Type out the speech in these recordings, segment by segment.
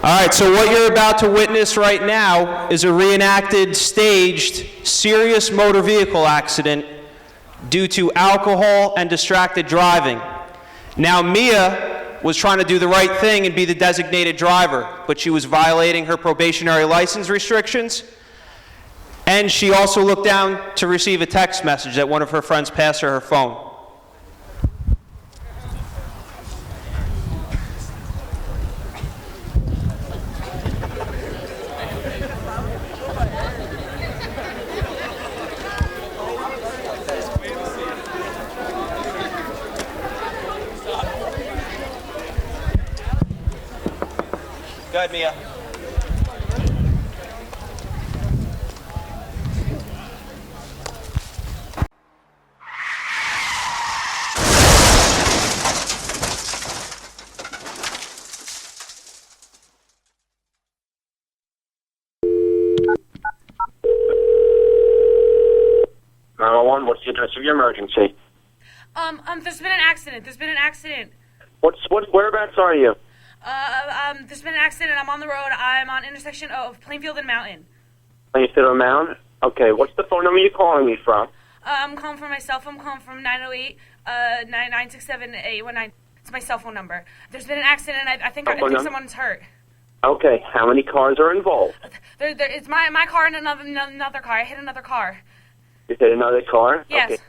All right, so what you're about to witness right now is a reenacted, staged, serious motor vehicle accident due to alcohol and distracted driving. Now, Mia was trying to do the right thing and be the designated driver, but she was violating her probationary license restrictions, and she also looked down to receive a text message that one of her friends passed her phone. Go ahead, Mia. What's the address of your emergency? There's been an accident. Whereabouts are you? There's been an accident. I'm on the road. I'm on intersection of Plainfield and Mountain. Plainfield and Mountain? Okay, what's the phone number you're calling me from? I'm calling from my cell phone. I'm calling from 908-967-819. It's my cell phone number. There's been an accident. I think someone's hurt. Okay, how many cars are involved? It's my car and another car. I hit another car. You hit another car? Yes. Okay.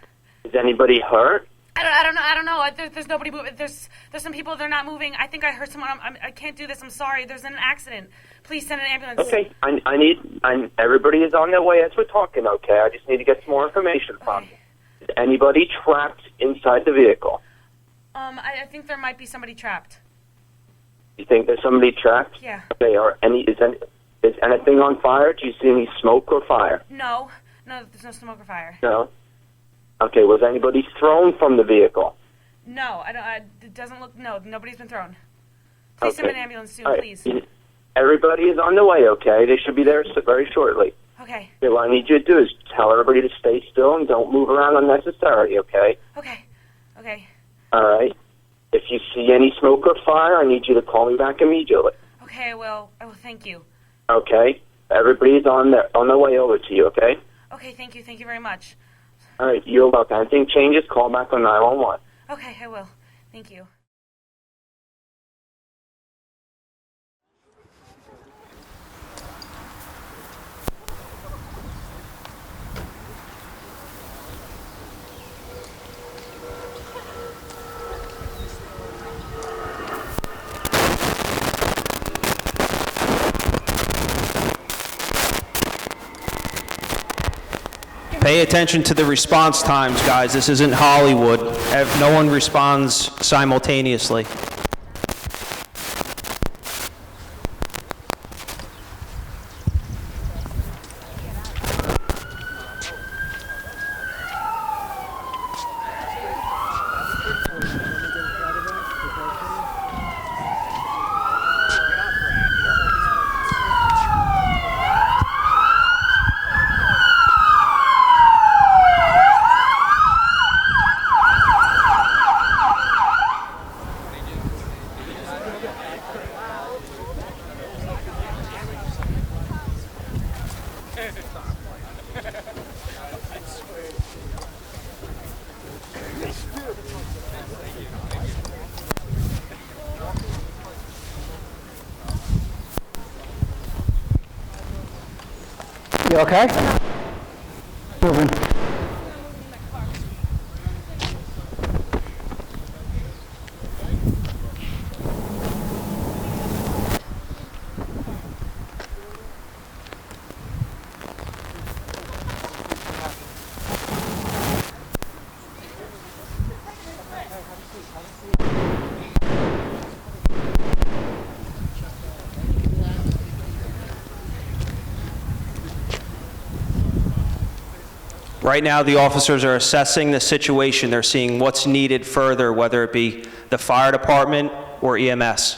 Is anybody hurt? I don't know. There's nobody moving. There's some people. They're not moving. I think I heard someone. I can't do this. I'm sorry. There's an accident. Please send an ambulance. Okay. Everybody is on their way as we're talking. Okay. I just need to get some more information from you. Is anybody trapped inside the vehicle? I think there might be somebody trapped. You think there's somebody trapped? Yeah. Okay. Is anything on fire? Do you see any smoke or fire? No, there's no smoke or fire. No. Okay, was anybody thrown from the vehicle? No, it doesn't look. No, nobody's been thrown. Please send an ambulance soon, please. Everybody is on the way. Okay, they should be there very shortly. Okay. Okay. What I need you to do is tell everybody to stay still and don't move around unnecessarily. Okay. Okay. All right. If you see any smoke or fire, I need you to call me back immediately. Okay, I will. Thank you. Okay. Everybody's on their way over to you. Okay. Okay, thank you. Thank you very much. All right, you're welcome. If anything changes, call back on 911. Okay, I will. Thank you. Pay attention to the response times, guys. This isn't Hollywood. No one responds simultaneously. You okay? Moving. Right now, the officers are assessing the situation. They're seeing what's needed further, whether it be the fire department or EMS.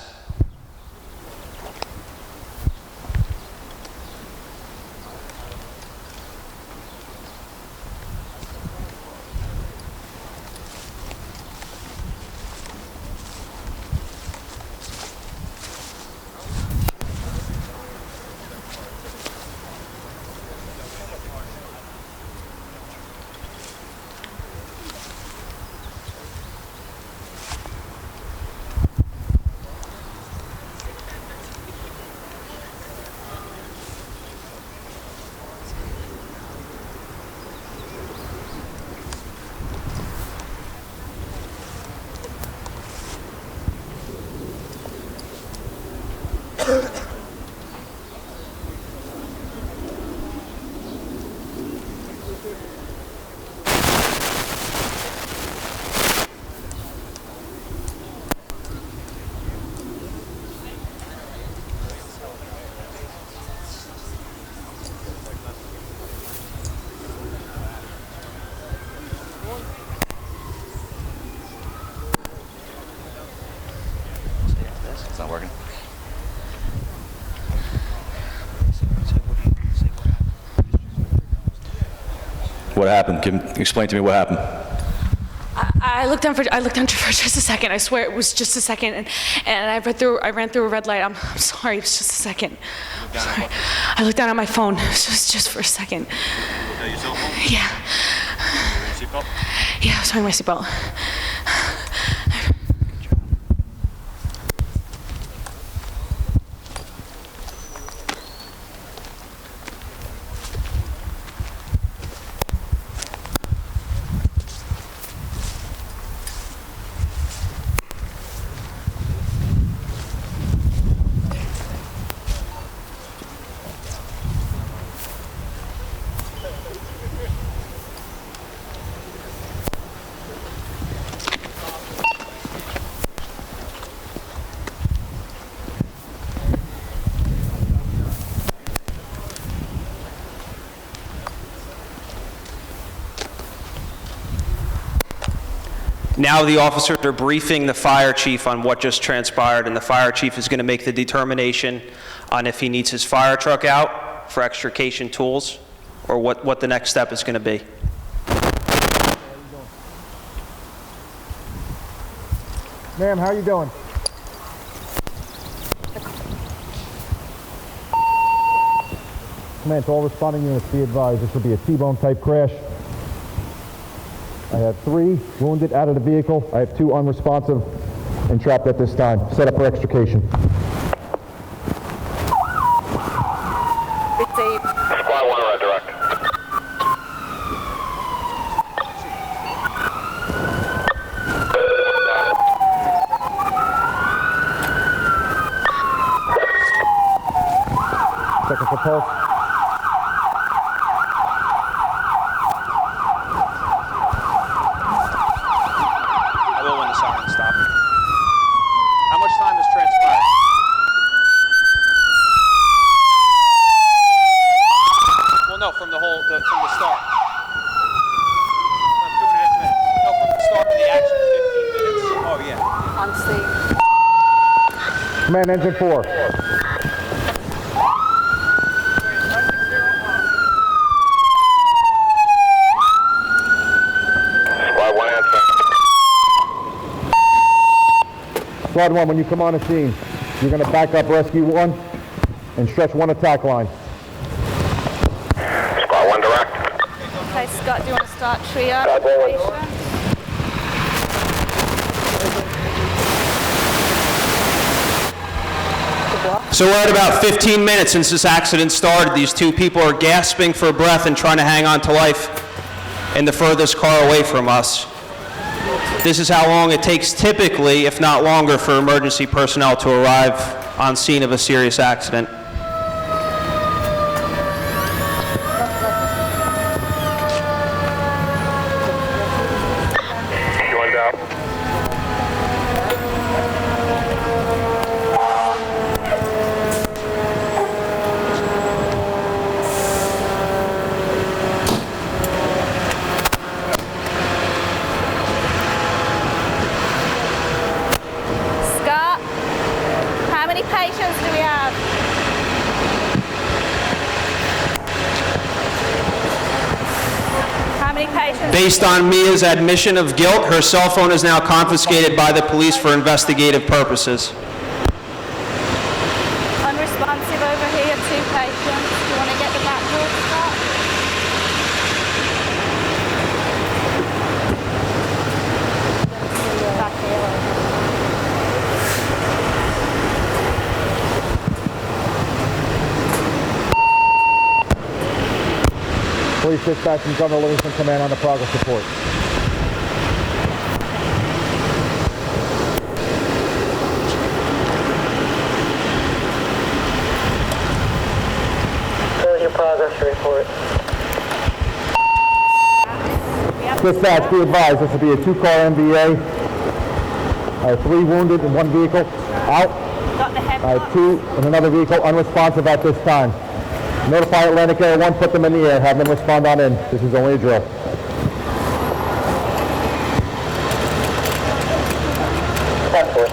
It's not working. What happened? Explain to me what happened. I looked down for just a second. I swear it was just a second, and I ran through a red light. I'm sorry, it was just a second. I'm sorry. I looked down at my phone. It was just for a second. Your cell phone? Yeah. Seatbelt? Yeah, I was wearing my seatbelt. Now the officers are briefing the fire chief on what just transpired, and the fire chief is going to make the determination on if he needs his fire truck out for extrication tools or what the next step is going to be. Ma'am, how are you doing? Command to all responding units, be advised, this will be a T-bone type crash. I have 3 wounded out of the vehicle. I have 2 unresponsive and trapped at this time. Set up for extrication. Squad 1, red direct. Second for pulse. I will when the sirens stop. How much time has transpired? Well, no, from the start. From 2.5 minutes. No, from the start of the action, 15 minutes. Oh, yeah. Command engine 4. Squad 1 answer. Squad 1, when you come on the scene, you're going to back up rescue 1 and stretch 1 attack line. Squad 1 direct. Okay, Scott, do you want to start triage? Squad 1. So we're at about 15 minutes since this accident started. These 2 people are gasping for breath and trying to hang on to life in the furthest car away from us. This is how long it takes typically, if not longer, for emergency personnel to arrive on scene of a serious accident. T1 down. Scott, how many patients do we have? How many patients? Based on Mia's admission of guilt, her cell phone is now confiscated by the police for investigative purposes. Unresponsive over here, 2 patients. Do you want to get the back door, Scott? Back here. Police dispatch from Governor Livingston Command on the progress report. Here's your progress report. Dispatch, be advised, this will be a 2-car MVA. I have 3 wounded in 1 vehicle out. Got the head. I have 2 in another vehicle unresponsive at this time. Notify Atlantic Air 1, put them in the air, have them respond on in. This is only a drill. Okay,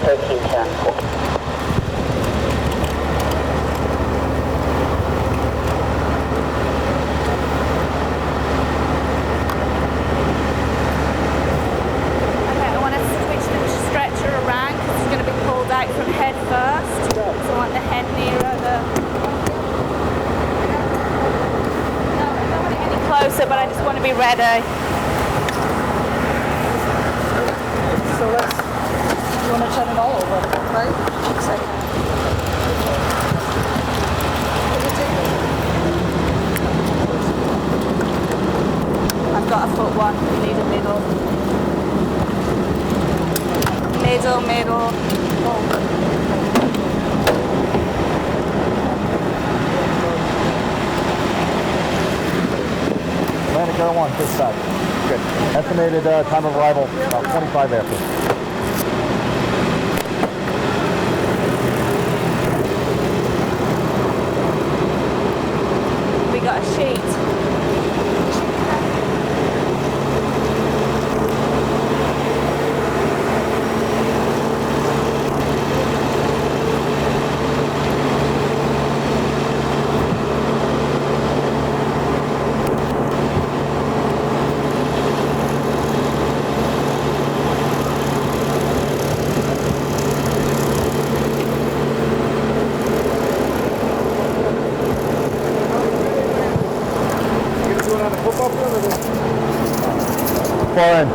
I want to switch the stretcher around because it's going to be pulled out from head first. So I want the head nearer the... No, I don't want it any closer, but I just want to be ready. So let's, you want to turn it all over, right? Looks like that. I've got a foot one. You need a middle. Middle. Atlantic Air 1, this side. Good. Estimated time of arrival, about 25 after. We got a sheet. Far in.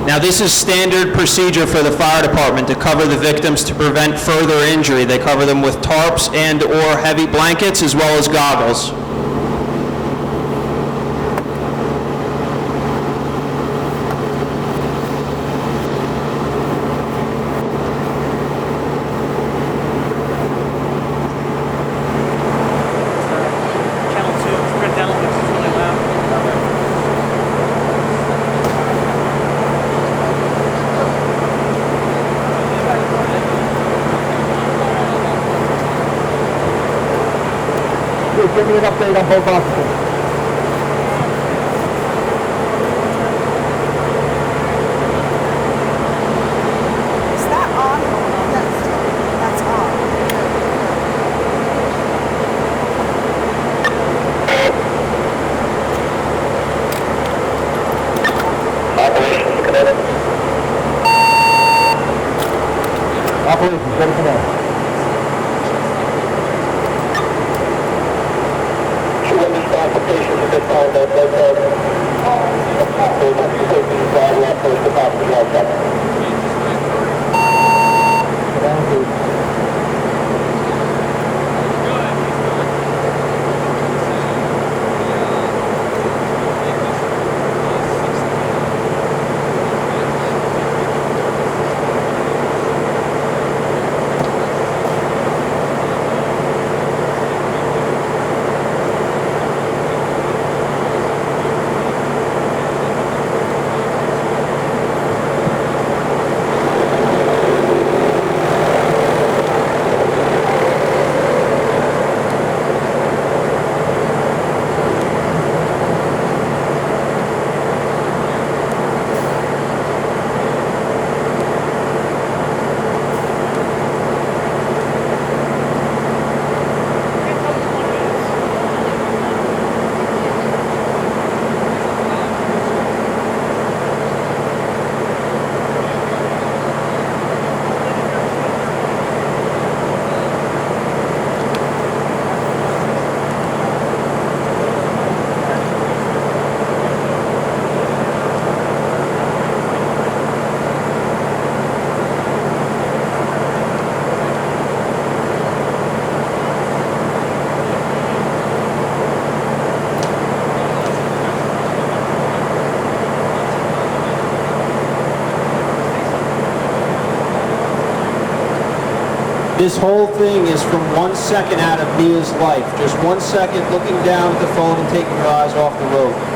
Now, this is standard procedure for the fire department to cover the victims to prevent further injury. They cover them with tarps and/or heavy blankets as well as goggles. Give me an update on both occupants. Is that on? That's on. Operations, ready for now. This whole thing is from 1 second out of Mia's life. Just 1 second looking down at the phone and taking your eyes off the road.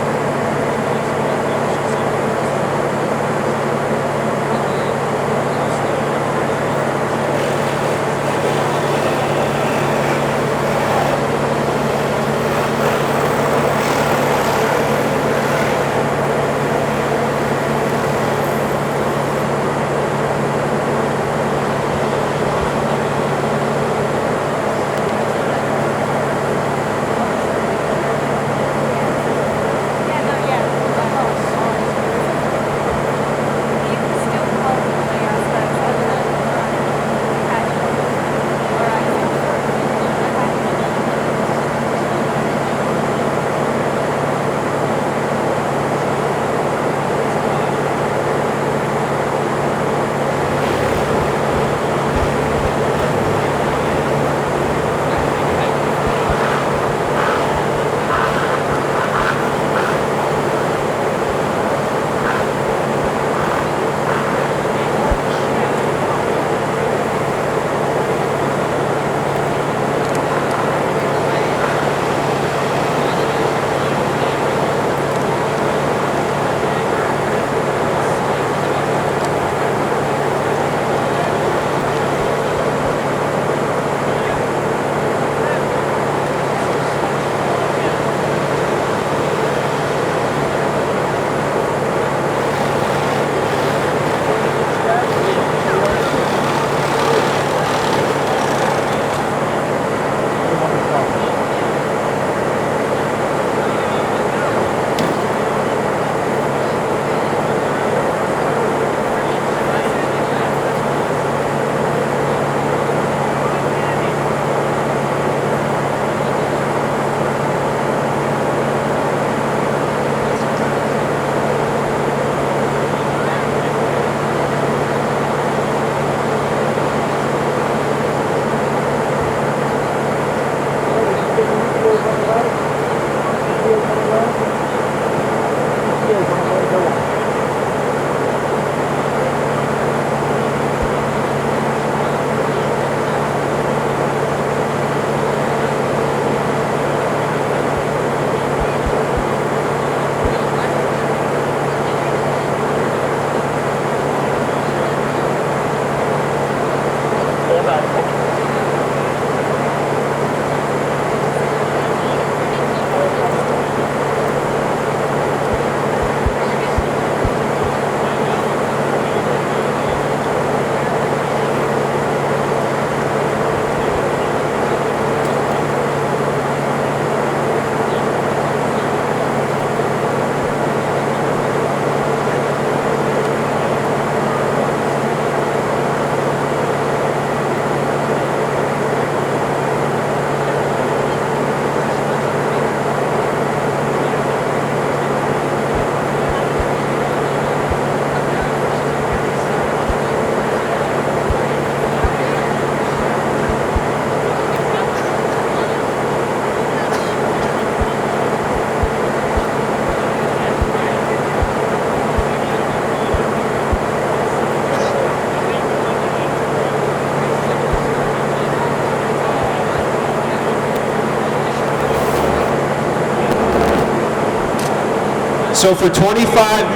So for 25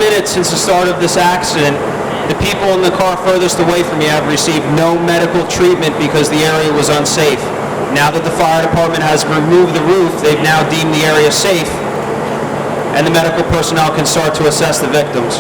minutes since the start of this accident, the people in the car furthest away from me have received no medical treatment because the area was unsafe. Now that the fire department has removed the roof, they've now deemed the area safe, and the medical personnel can start to assess the victims.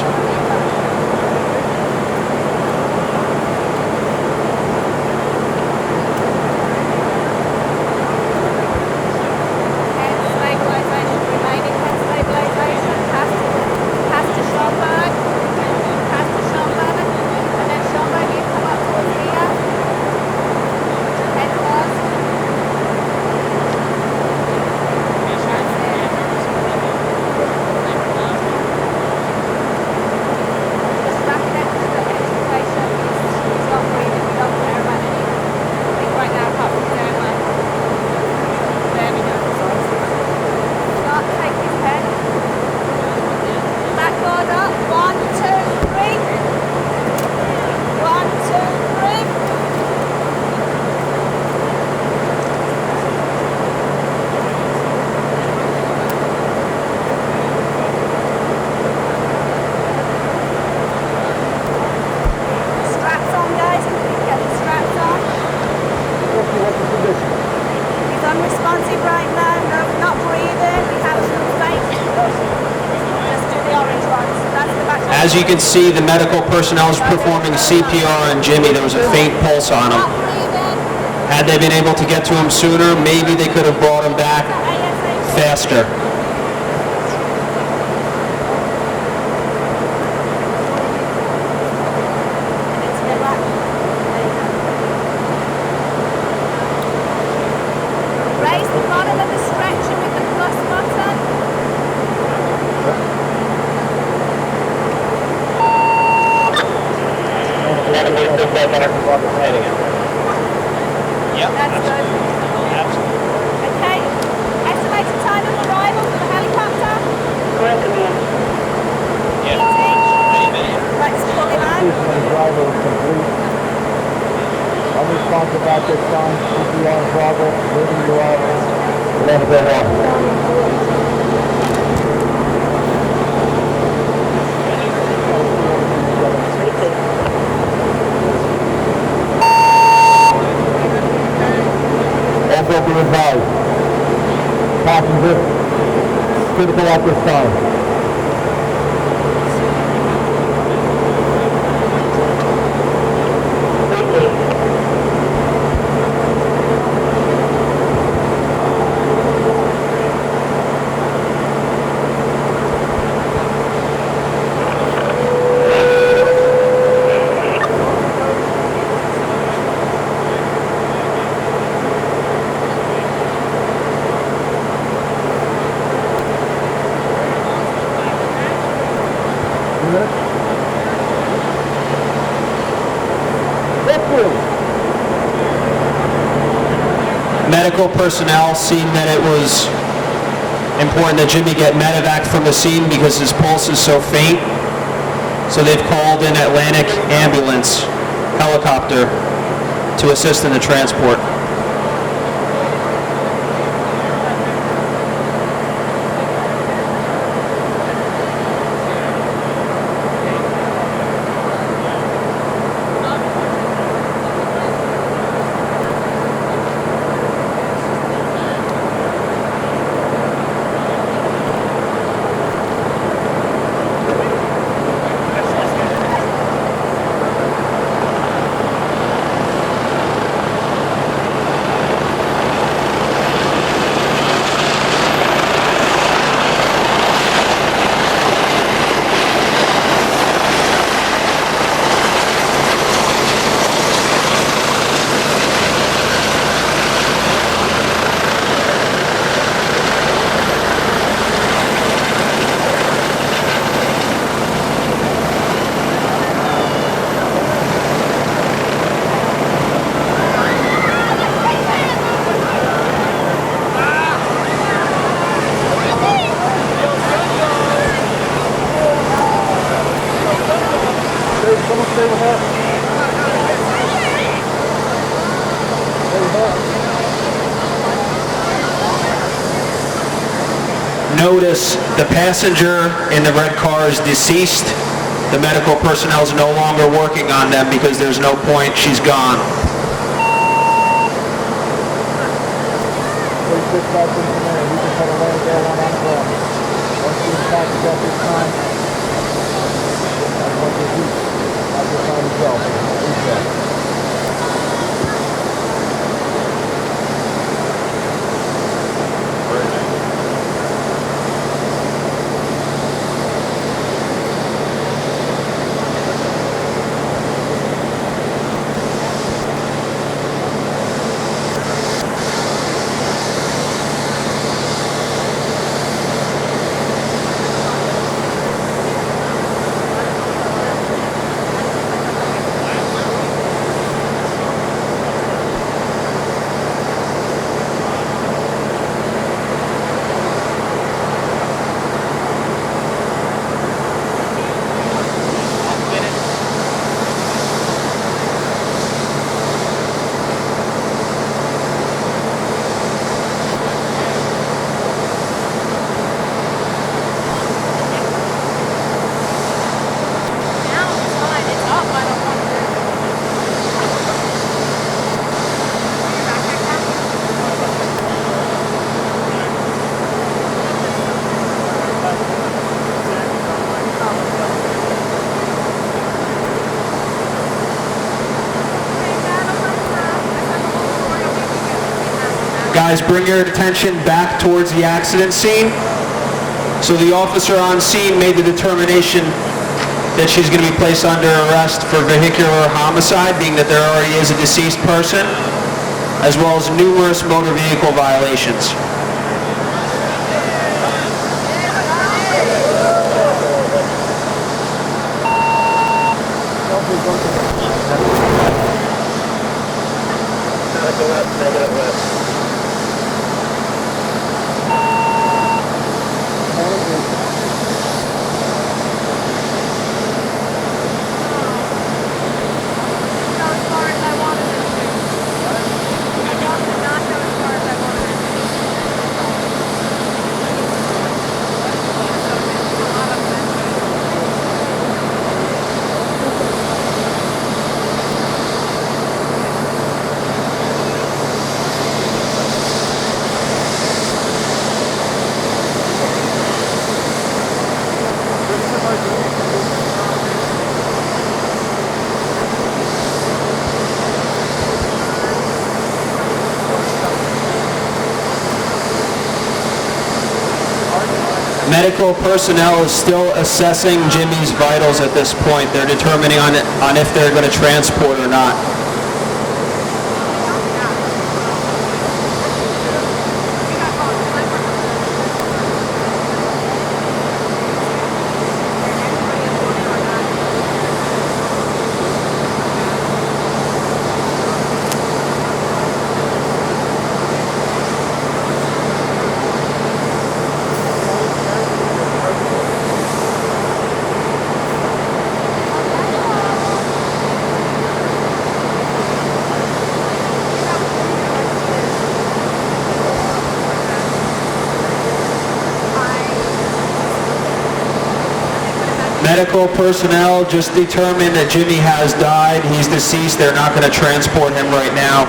As you can see, the medical personnel is performing CPR on Jimmy. There was a faint pulse on him. Had they been able to get to him sooner, maybe they could have brought him back faster. Raise the bottom of the stretcher with the plus button. That's good. Okay. Estimated time of arrival for the helicopter? Correct, ma'am. Let's pull him out. The driver is complete. Unresponsive at this time. CPR in progress. Moving to arrival. 11:01. Also be advised. Passenger critical at this time. Medical personnel seen that it was important that Jimmy get medevac from the scene because his pulse is so faint. So they've called in Atlantic ambulance helicopter to assist in the transport. Notice the passenger in the red car is deceased. The medical personnel is no longer working on them because there's no point. She's gone. Guys, bring your attention back towards the accident scene. So the officer on scene made the determination that she's going to be placed under arrest for vehicular homicide, being that there already is a deceased person, as well as numerous motor vehicle violations. Medical personnel is still assessing Jimmy's vitals at this point. They're determining on if they're going to transport or not. Medical personnel just determined that Jimmy has died. He's deceased. They're not going to transport him right now.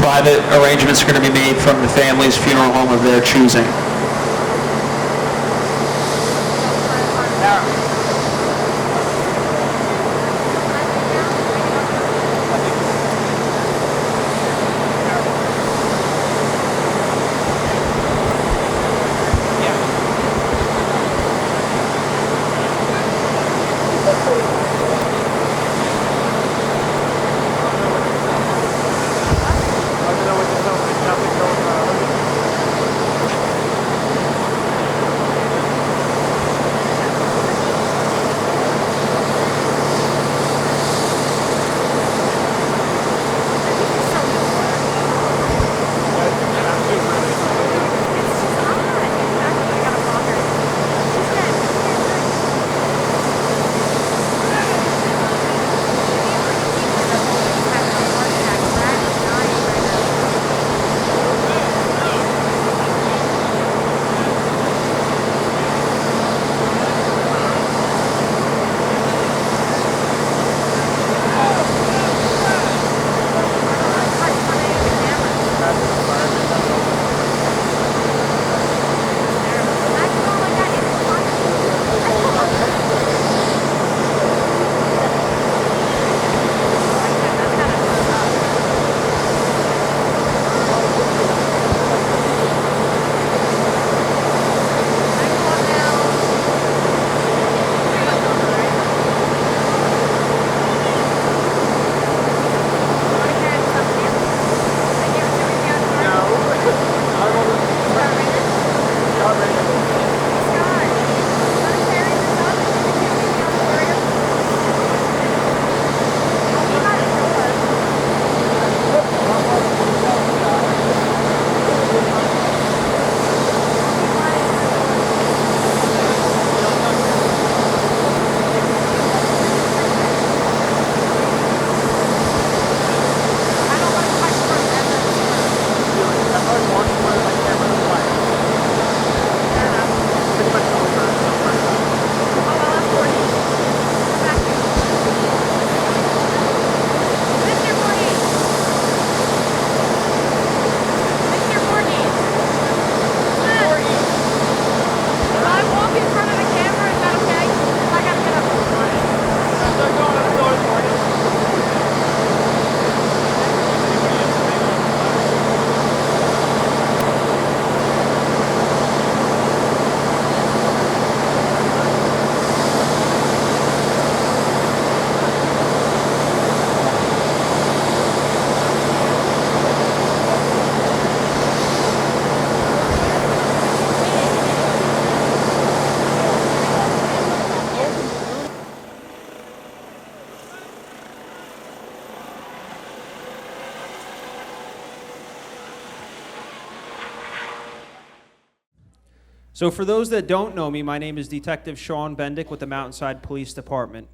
Private arrangements are going to be made from the family's funeral home of their choosing. So for those that don't know me, my name is Detective Sean Bendick with the Mountainside Police Department.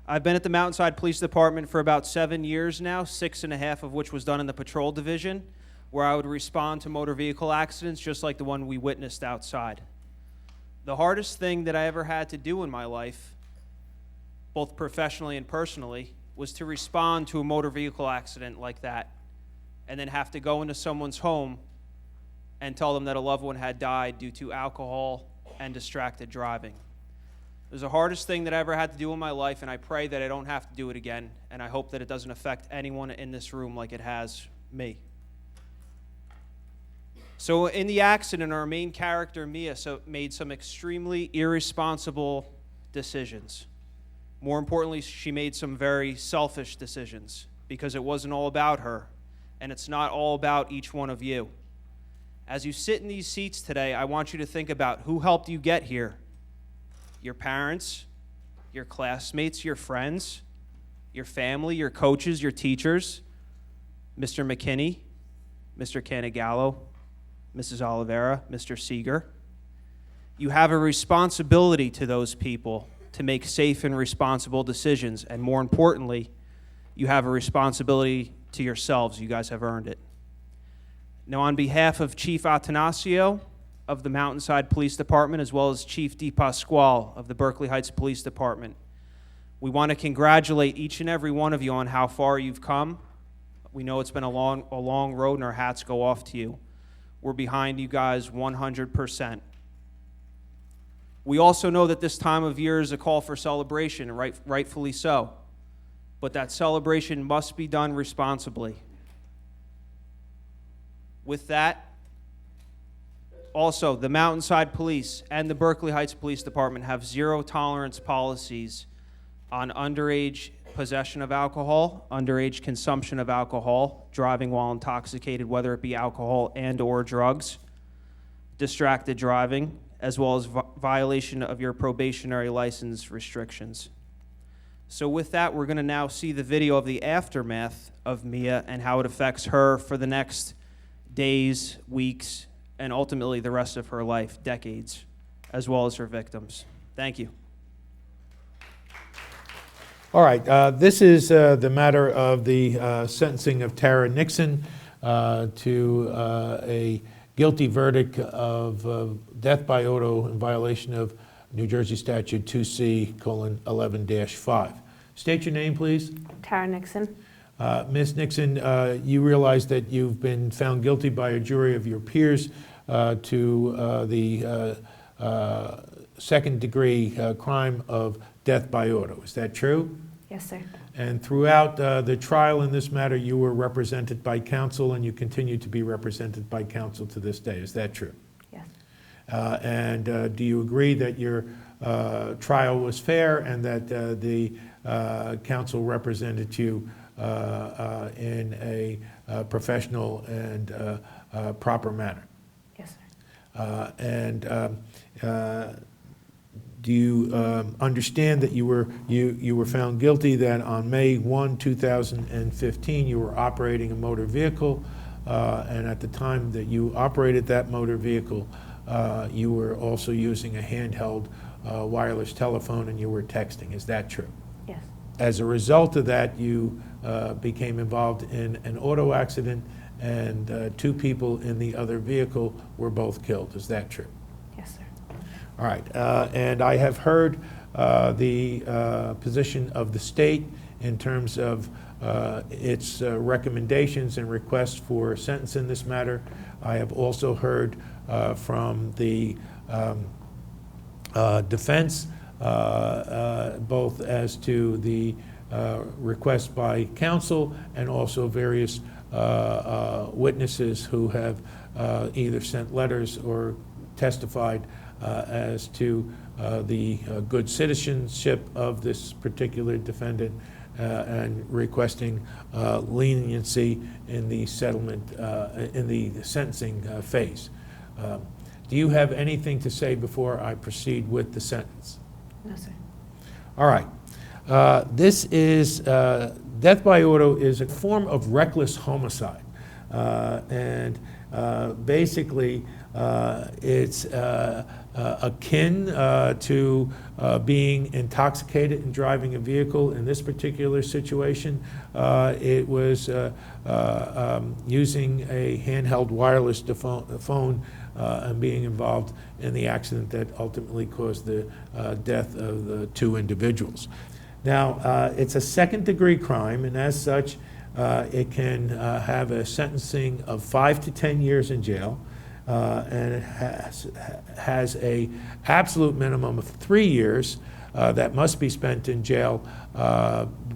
I've been at the Mountainside Police Department for about 7 years now, 6.5 of which was done in the patrol division, where I would respond to motor vehicle accidents just like the one we witnessed outside. The hardest thing that I ever had to do in my life, both professionally and personally, was to respond to a motor vehicle accident like that and then have to go into someone's home and tell them that a loved one had died due to alcohol and distracted driving. It was the hardest thing that I ever had to do in my life, and I pray that I don't have to do it again, and I hope that it doesn't affect anyone in this room like it has me. So in the accident, our main character, Mia, made some extremely irresponsible decisions. More importantly, she made some very selfish decisions because it wasn't all about her, and it's not all about each one of you. As you sit in these seats today, I want you to think about who helped you get here. Your parents, your classmates, your friends, your family, your coaches, your teachers, Mr. McKinney, Mr. Canigallo, Mrs. Oliveira, Mr. Seeger. You have a responsibility to those people to make safe and responsible decisions, and more importantly, you have a responsibility to yourselves. You guys have earned it. Now, on behalf of Chief Atanasio of the Mountainside Police Department, as well as Chief DePasquale of the Berkeley Heights Police Department, we want to congratulate each and every one of you on how far you've come. We know it's been a long road, and our hats go off to you. We're behind you guys 100%. We also know that this time of year is a call for celebration, rightfully so. But that celebration must be done responsibly. With that, also, the Mountainside Police and the Berkeley Heights Police Department have zero tolerance policies on underage possession of alcohol, underage consumption of alcohol, driving while intoxicated, whether it be alcohol and or drugs, distracted driving, as well as violation of your probationary license restrictions. So with that, we're going to now see the video of the aftermath of Mia and how it affects her for the next days, weeks, and ultimately the rest of her life, decades, as well as her victims. Thank you. All right, this is the matter of the sentencing of Tara Nixon to a guilty verdict of death by auto in violation of New Jersey Statute 2C:11-5. State your name, please. Tara Nixon. Ms. Nixon, you realize that you've been found guilty by a jury of your peers to the second-degree crime of death by auto. Is that true? Yes, sir. And throughout the trial in this matter, you were represented by counsel, and you continue to be represented by counsel to this day. Is that true? Yes. And do you agree that your trial was fair and that the counsel represented you in a professional and proper manner? Yes, sir. Do you understand that you were found guilty that on May 1, 2015, you were operating a motor vehicle, and at the time that you operated that motor vehicle, you were also using a handheld wireless telephone and you were texting? Is that true? Yes. As a result of that, you became involved in an auto accident, and 2 people in the other vehicle were both killed. Is that true? Yes, sir. All right, and I have heard the position of the state in terms of its recommendations and requests for a sentence in this matter. I have also heard from the defense, both as to the request by counsel and also various witnesses who have either sent letters or testified as to the good citizenship of this particular defendant and requesting leniency in the settlement, in the sentencing phase. Do you have anything to say before I proceed with the sentence? No, sir. All right. This is, death by auto is a form of reckless homicide. And basically, It's akin to being intoxicated and driving a vehicle. In this particular situation, it was using a handheld wireless phone and being involved in the accident that ultimately caused the death of the two individuals. Now, it's a second-degree crime, and as such, it can have a sentencing of 5 to 10 years in jail, and it has a absolute minimum of 3 years that must be spent in jail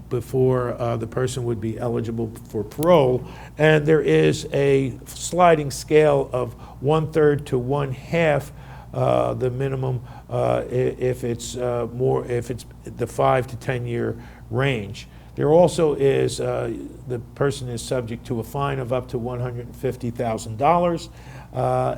before the person would be eligible for parole. And there is a sliding scale of 1/3 to 1/2 the minimum if it's the 5 to 10 year range. There also is, the person is subject to a fine of up to $150,000,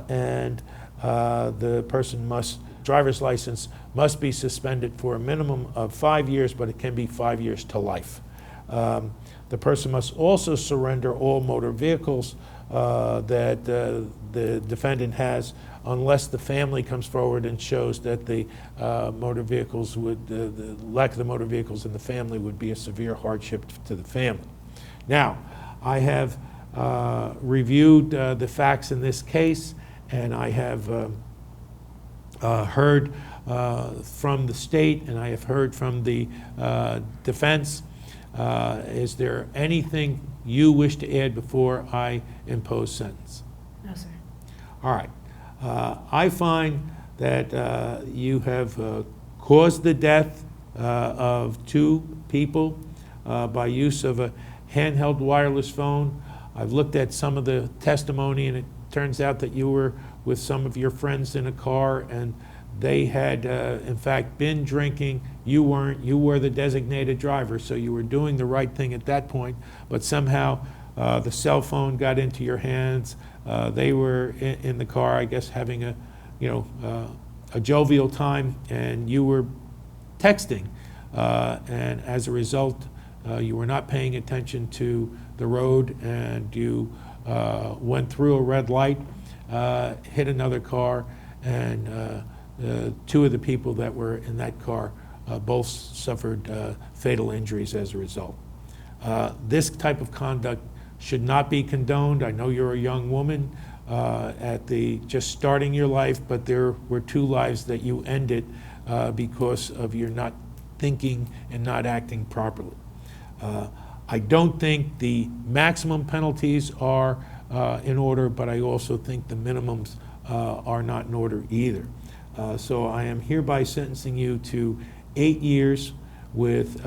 and the person's driver's license must be suspended for a minimum of 5 years, but it can be 5 years to life. The person must also surrender all motor vehicles that the defendant has, unless the family comes forward and shows that the motor vehicles would, the lack of the motor vehicles in the family would be a severe hardship to the family. Now, I have reviewed the facts in this case, and I have heard from the state, and I have heard from the defense. Is there anything you wish to add before I impose sentence? No, sir. All right. I find that you have caused the death of 2 people by use of a handheld wireless phone. I've looked at some of the testimony, and it turns out that you were with some of your friends in a car, and they had, in fact, been drinking. You weren't. You were the designated driver, so you were doing the right thing at that point. But somehow the cell phone got into your hands. They were in the car, I guess, having a jovial time, and you were texting. And as a result, you were not paying attention to the road, and you went through a red light, hit another car, and 2 of the people that were in that car both suffered fatal injuries as a result. This type of conduct should not be condoned. I know you're a young woman just starting your life, but there were 2 lives that you ended because of your not thinking and not acting properly. I don't think the maximum penalties are in order, but I also think the minimums are not in order either. So I am hereby sentencing you to 8 years with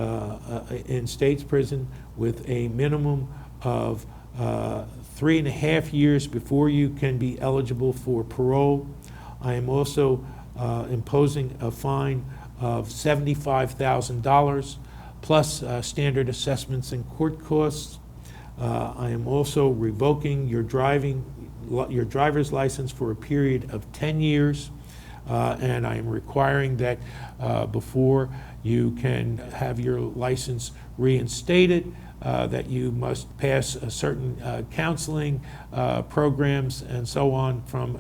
in state's prison, with a minimum of 3.5 years before you can be eligible for parole. I am also imposing a fine of $75,000 plus standard assessments and court costs. I am also revoking your driver's license for a period of 10 years. And I am requiring that before you can have your license reinstated, that you must pass a certain counseling programs and so on from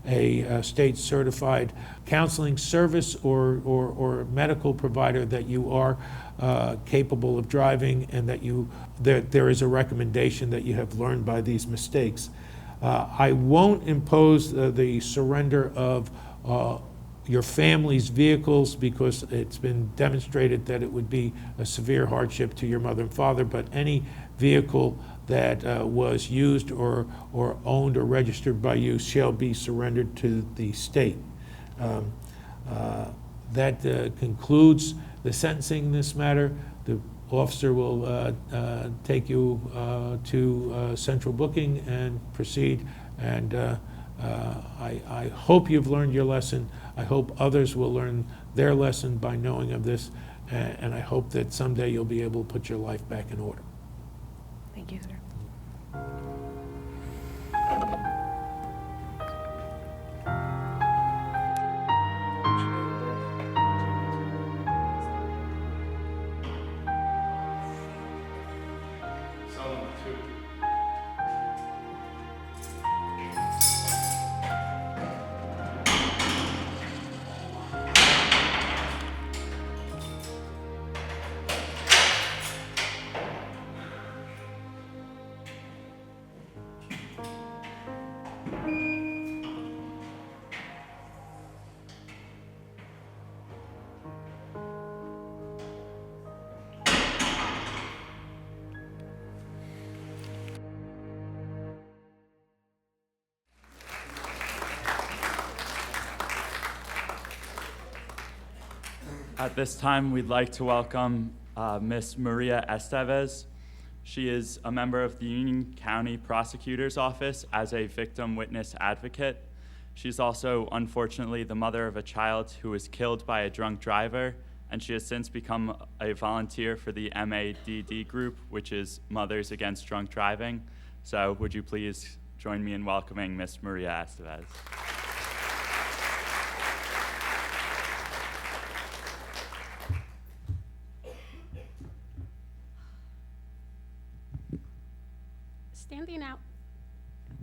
a state-certified counseling service or medical provider that you are capable of driving, and that there is a recommendation that you have learned by these mistakes. I won't impose the surrender of your family's vehicles, because it's been demonstrated that it would be a severe hardship to your mother and father, but any vehicle that was used or owned or registered by you shall be surrendered to the state. That concludes the sentencing in this matter. The officer will take you to central booking and proceed, and I hope you've learned your lesson. I hope others will learn their lesson by knowing of this, and I hope that someday you'll be able to put your life back in order. Thank you, sir. At this time, we'd like to welcome Miss Maria Estevez. She is a member of the Union County Prosecutor's Office as a victim witness advocate. She's also, unfortunately, the mother of a child who was killed by a drunk driver, and she has since become a volunteer for the MADD group, which is Mothers Against Drunk Driving. So would you please join me in welcoming Miss Maria Estevez.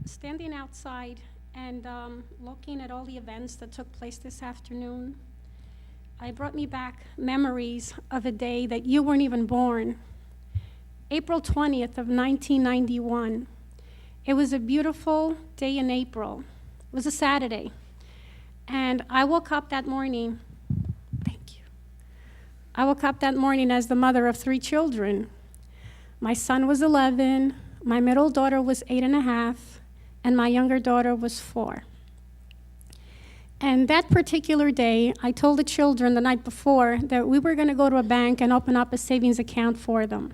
Standing outside and looking at all the events that took place this afternoon, it brought me back memories of a day that you weren't even born. April 20th of 1991. It was a beautiful day in April. It was a Saturday. And I woke up that morning, thank you. I woke up that morning as the mother of 3 children. My son was 11, my middle daughter was 8.5, and my younger daughter was 4. And that particular day, I told the children the night before that we were gonna go to a bank and open up a savings account for them.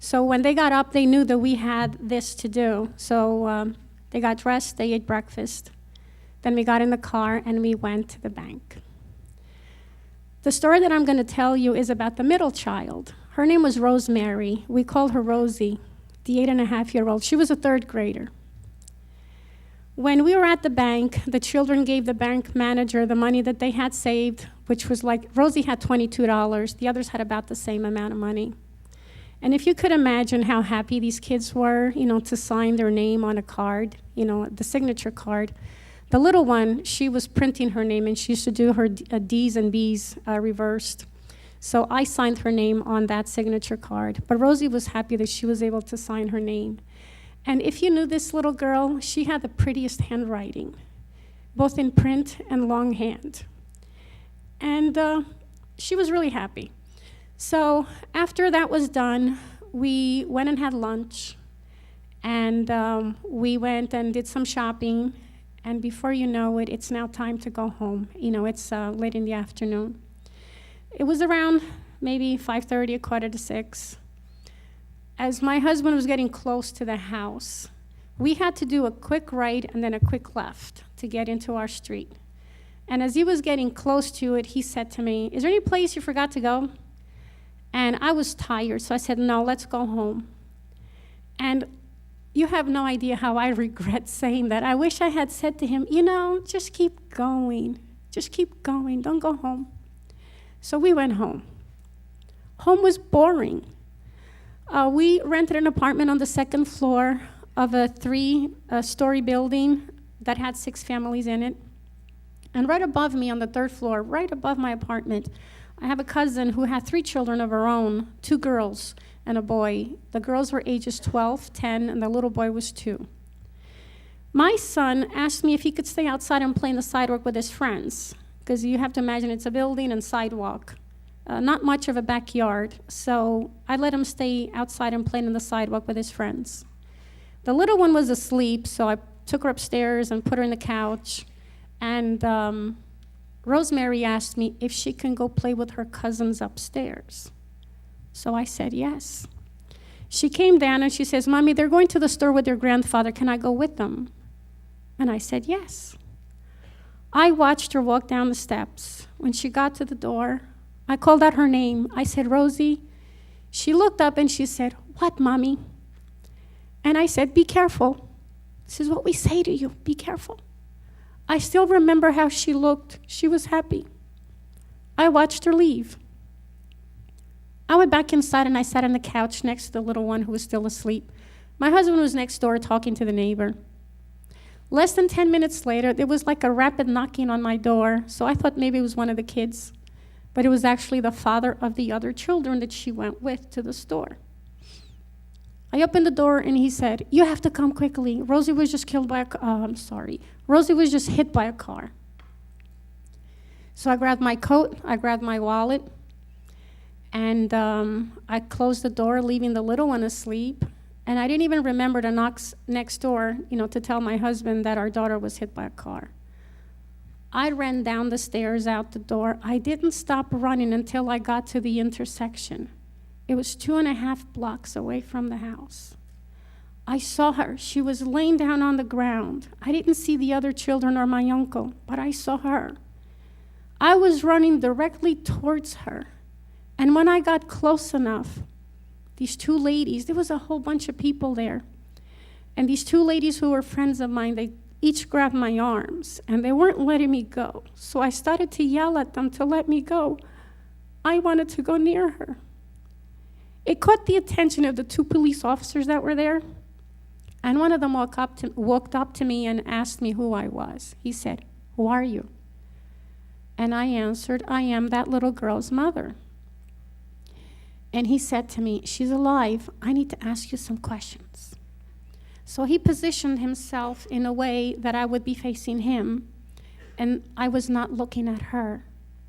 So when they got up, they knew that we had this to do. So they got dressed, they ate breakfast. Then we got in the car and we went to the bank. The story that I'm gonna tell you is about the middle child. Her name was Rosemary. We called her Rosie, the 8.5-year-old. She was a 3rd grader. When we were at the bank, the children gave the bank manager the money that they had saved, which was like, Rosie had $22, the others had about the same amount of money. And if you could imagine how happy these kids were, to sign their name on a card, the signature card. The little one, she was printing her name, and she used to do her D's and B's reversed. So I signed her name on that signature card. But Rosie was happy that she was able to sign her name. And if you knew this little girl, she had the prettiest handwriting, both in print and longhand. And she was really happy. So after that was done, we went and had lunch, and we went and did some shopping, and before you know it, it's now time to go home. It's late in the afternoon. It was around maybe 5:30, 5:45. As my husband was getting close to the house, we had to do a quick right and then a quick left to get into our street. And as he was getting close to it, he said to me, "Is there any place you forgot to go?" And I was tired, so I said, "No, let's go home." And you have no idea how I regret saying that. I wish I had said to him, just keep going. Just keep going, don't go home. So we went home. Home was boring. We rented an apartment on the 2nd floor of a 3-story building that had 6 families in it. And right above me on the 3rd floor, right above my apartment, I have a cousin who had 3 children of her own, 2 girls and a boy. The girls were ages 12, 10, and the little boy was 2. My son asked me if he could stay outside and play in the sidewalk with his friends, because you have to imagine it's a building and sidewalk. Not much of a backyard, so I let him stay outside and play in the sidewalk with his friends. The little one was asleep, so I took her upstairs and put her in the couch, and Rosemary asked me if she can go play with her cousins upstairs. So I said yes. She came down and she says, "Mommy, they're going to the store with their grandfather. Can I go with them?" And I said yes. I watched her walk down the steps. When she got to the door, I called out her name. I said, "Rosie." She looked up and she said, "What, Mommy?" And I said, "Be careful. This is what we say to you, be careful." I still remember how she looked. She was happy. I watched her leave. I went back inside and I sat on the couch next to the little one who was still asleep. My husband was next door talking to the neighbor. Less than 10 minutes later, there was like a rapid knocking on my door, so I thought maybe it was one of the kids. But it was actually the father of the other children that she went with to the store. I opened the door and he said, "You have to come quickly. Rosie was just killed by Rosie was just hit by a car." So I grabbed my coat, I grabbed my wallet, and I closed the door, leaving the little one asleep. And I didn't even remember to knock next door, to tell my husband that our daughter was hit by a car. I ran down the stairs out the door. I didn't stop running until I got to the intersection. It was 2.5 blocks away from the house. I saw her. She was laying down on the ground. I didn't see the other children or my uncle, but I saw her. I was running directly towards her. And when I got close enough, these two ladies, there was a whole bunch of people there. And these two ladies who were friends of mine, they each grabbed my arms, and they weren't letting me go. So I started to yell at them to let me go. I wanted to go near her. It caught the attention of the two police officers that were there. And one of them walked up to me and asked me who I was. He said, "Who are you?" And I answered, "I am that little girl's mother." And he said to me, "She's alive. I need to ask you some questions." So he positioned himself in a way that I would be facing him, and I was not looking at her.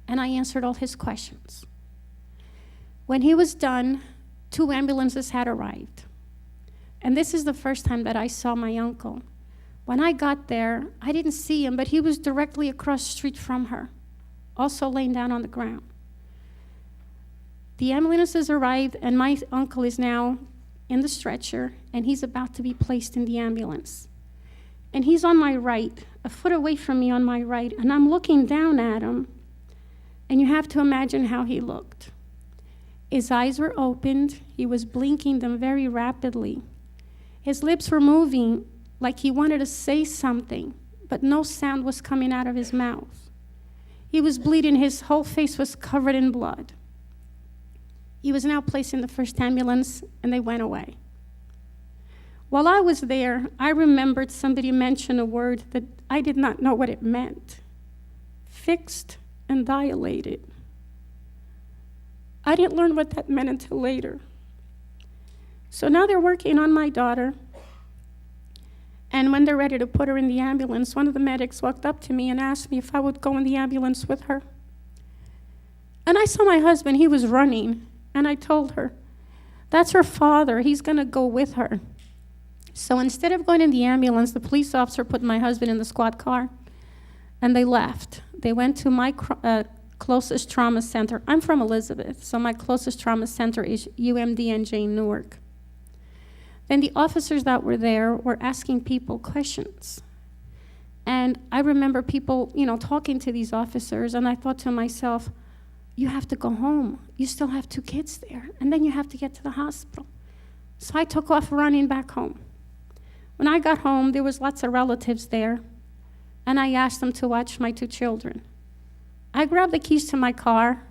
And I answered all his questions. When he was done, 2 ambulances had arrived. And this is the first time that I saw my uncle. When I got there, I didn't see him, but he was directly across the street from her, also laying down on the ground. The ambulances arrived, and my uncle is now in the stretcher, and he's about to be placed in the ambulance. And he's on my right, a foot away from me on my right, and I'm looking down at him, and you have to imagine how he looked. His eyes were opened. He was blinking them very rapidly. His lips were moving like he wanted to say something, but no sound was coming out of his mouth. He was bleeding. His whole face was covered in blood. He was now placed in the first ambulance, and they went away. While I was there, I remembered somebody mention a word that I did not know what it meant: fixed and dilated. I didn't learn what that meant until later. So now they're working on my daughter, and when they're ready to put her in the ambulance, one of the medics walked up to me and asked me if I would go in the ambulance with her. And I saw my husband. He was running. And I told her, "That's her father. He's going to go with her." So instead of going in the ambulance, the police officer put my husband in the squad car, and they left. They went to my closest trauma center. I'm from Elizabeth, so my closest trauma center is UMDNJ in Newark. Then the officers that were there were asking people questions. And I remember people, talking to these officers, and I thought to myself, you have to go home. You still have 2 kids there, and then you have to get to the hospital. So I took off running back home. When I got home, there was lots of relatives there, and I asked them to watch my 2 children. I grabbed the keys to my car,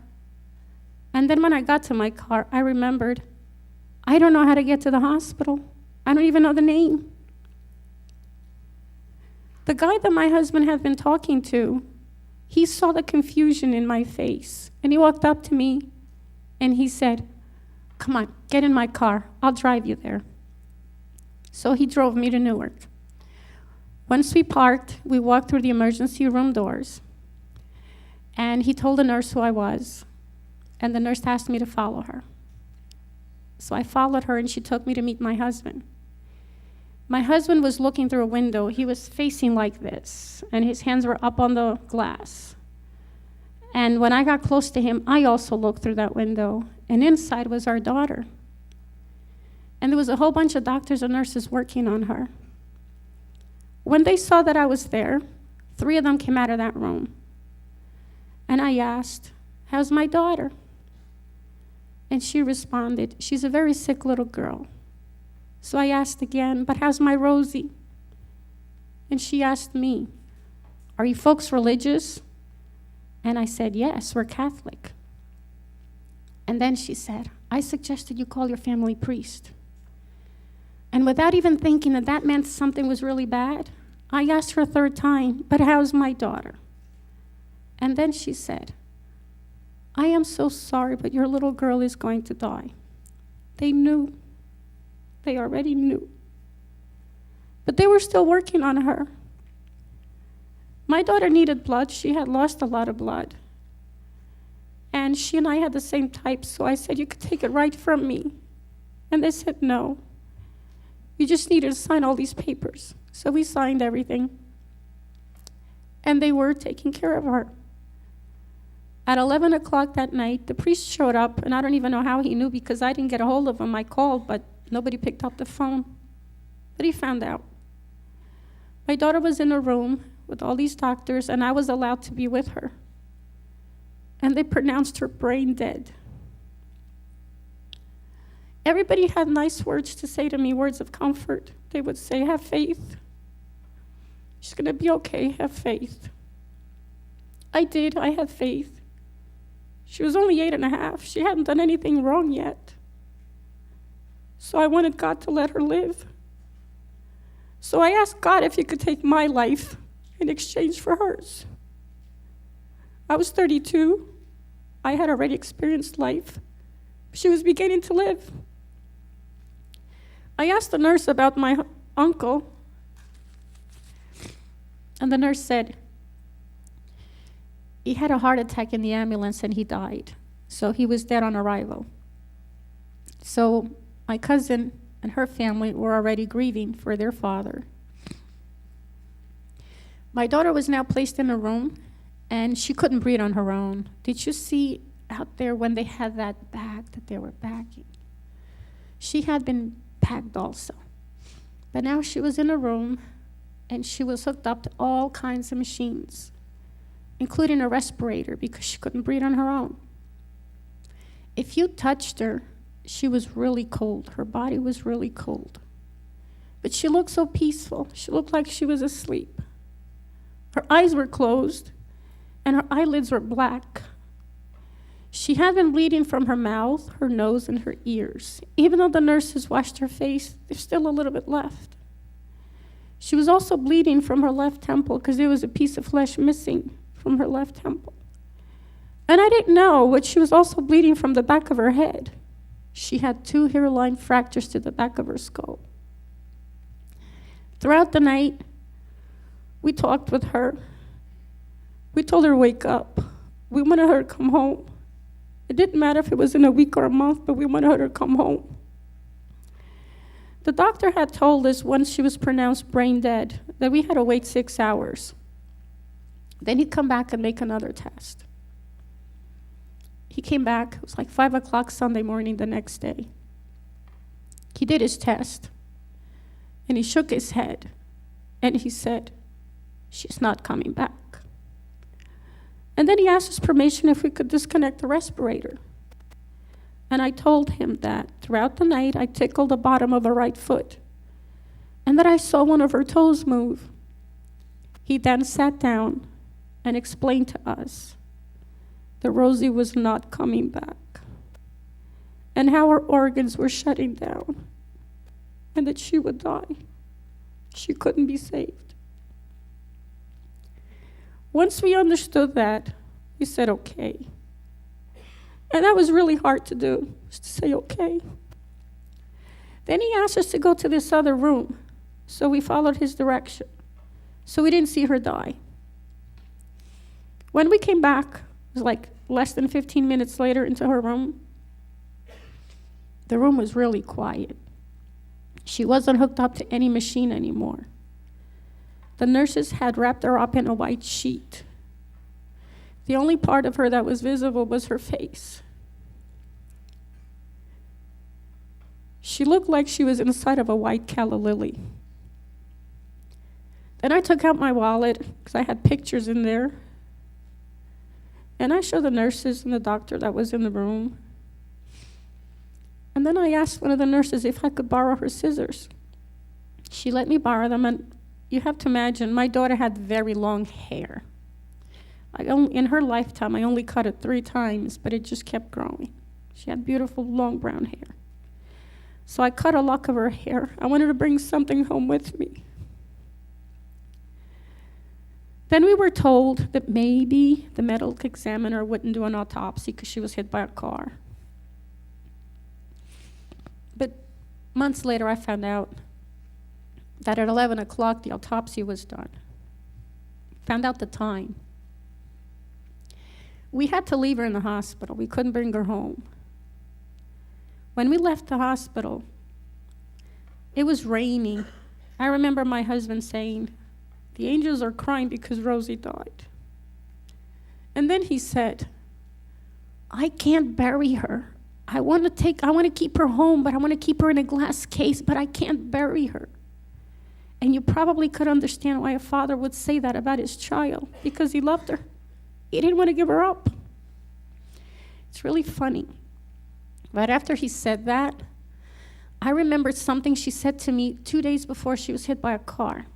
and then when I got to my car, I remembered, I don't know how to get to the hospital. I don't even know the name. The guy that my husband had been talking to, he saw the confusion in my face, and he walked up to me, and he said, "Come on, get in my car. I'll drive you there." So he drove me to Newark. Once we parked, we walked through the emergency room doors, and he told the nurse who I was, and the nurse asked me to follow her. So I followed her, and she took me to meet my husband. My husband was looking through a window. He was facing like this, and his hands were up on the glass. And when I got close to him, I also looked through that window, and inside was our daughter. And there was a whole bunch of doctors and nurses working on her. When they saw that I was there, 3 of them came out of that room. And I asked, "How's my daughter?" And she responded, "She's a very sick little girl." So I asked again, "But how's my Rosie?" And she asked me, "Are you folks religious?" And I said, "Yes, we're Catholic." And then she said, "I suggested you call your family priest." And without even thinking that that meant something was really bad, I asked her a 3rd time, "But how's my daughter?" And then she said, "I am so sorry, but your little girl is going to die." They knew. They already knew. But they were still working on her. My daughter needed blood. She had lost a lot of blood. And she and I had the same type, so I said, "You could take it right from me." And they said, "No. You just needed to sign all these papers." So we signed everything. and they were taking care of her. At 11 o'clock that night, the priest showed up, and I don't even know how he knew because I didn't get a hold of him. I called, but nobody picked up the phone. But he found out. My daughter was in a room with all these doctors, and I was allowed to be with her. And they pronounced her brain dead. Everybody had nice words to say to me, words of comfort. They would say, have faith. She's going to be okay, have faith. I did, I had faith. She was only 8.5. She hadn't done anything wrong yet. So I wanted God to let her live. So I asked God if he could take my life in exchange for hers. I was 32. I had already experienced life. She was beginning to live. I asked the nurse about my uncle, and the nurse said, he had a heart attack in the ambulance and he died. So he was dead on arrival. So my cousin and her family were already grieving for their father. My daughter was now placed in a room, and she couldn't breathe on her own. Did you see out there when they had that bag that they were bagging? She had been packed also. But now she was in a room, and she was hooked up to all kinds of machines, including a respirator because she couldn't breathe on her own. If you touched her, she was really cold. Her body was really cold. But she looked so peaceful. She looked like she was asleep. Her eyes were closed, and her eyelids were black. She had been bleeding from her mouth, her nose, and her ears. Even though the nurses washed her face, there's still a little bit left. She was also bleeding from her left temple because there was a piece of flesh missing from her left temple. And I didn't know, but she was also bleeding from the back of her head. She had 2 hairline fractures to the back of her skull. Throughout the night, we talked with her. We told her to wake up. We wanted her to come home. It didn't matter if it was in a week or a month, but we wanted her to come home. The doctor had told us once she was pronounced brain dead that we had to wait 6 hours. Then he'd come back and make another test. He came back, it was like 5 o'clock Sunday morning the next day. He did his test, and he shook his head, and he said, she's not coming back. And then he asked us permission if we could disconnect the respirator. And I told him that throughout the night I tickled the bottom of her right foot, and that I saw one of her toes move. He then sat down and explained to us that Rosie was not coming back, and how her organs were shutting down, and that she would die. She couldn't be saved. Once we understood that, we said, okay. And that was really hard to do, was to say, okay. Then he asked us to go to this other room, so we followed his direction, so we didn't see her die. When we came back, it was like less than 15 minutes later into her room, the room was really quiet. She wasn't hooked up to any machine anymore. The nurses had wrapped her up in a white sheet. The only part of her that was visible was her face. She looked like she was inside of a white calla lily. Then I took out my wallet, because I had pictures in there, and I showed the nurses and the doctor that was in the room. And then I asked one of the nurses if I could borrow her scissors. She let me borrow them, and you have to imagine, my daughter had very long hair. In her lifetime, I only cut it 3 times, but it just kept growing. She had beautiful, long brown hair. So I cut a lock of her hair. I wanted to bring something home with me. Then we were told that maybe the medical examiner wouldn't do an autopsy because she was hit by a car. But months later, I found out that at 11 o'clock, the autopsy was done. Found out the time. We had to leave her in the hospital. We couldn't bring her home. When we left the hospital, it was raining. I remember my husband saying, The angels are crying because Rosie died. And then he said, I can't bury her. I want to keep her home, but I want to keep her in a glass case, but I can't bury her. And you probably could understand why a father would say that about his child, because he loved her. He didn't want to give her up. It's really funny. Right after he said that, I remembered something she said to me 2 days before she was hit by a car.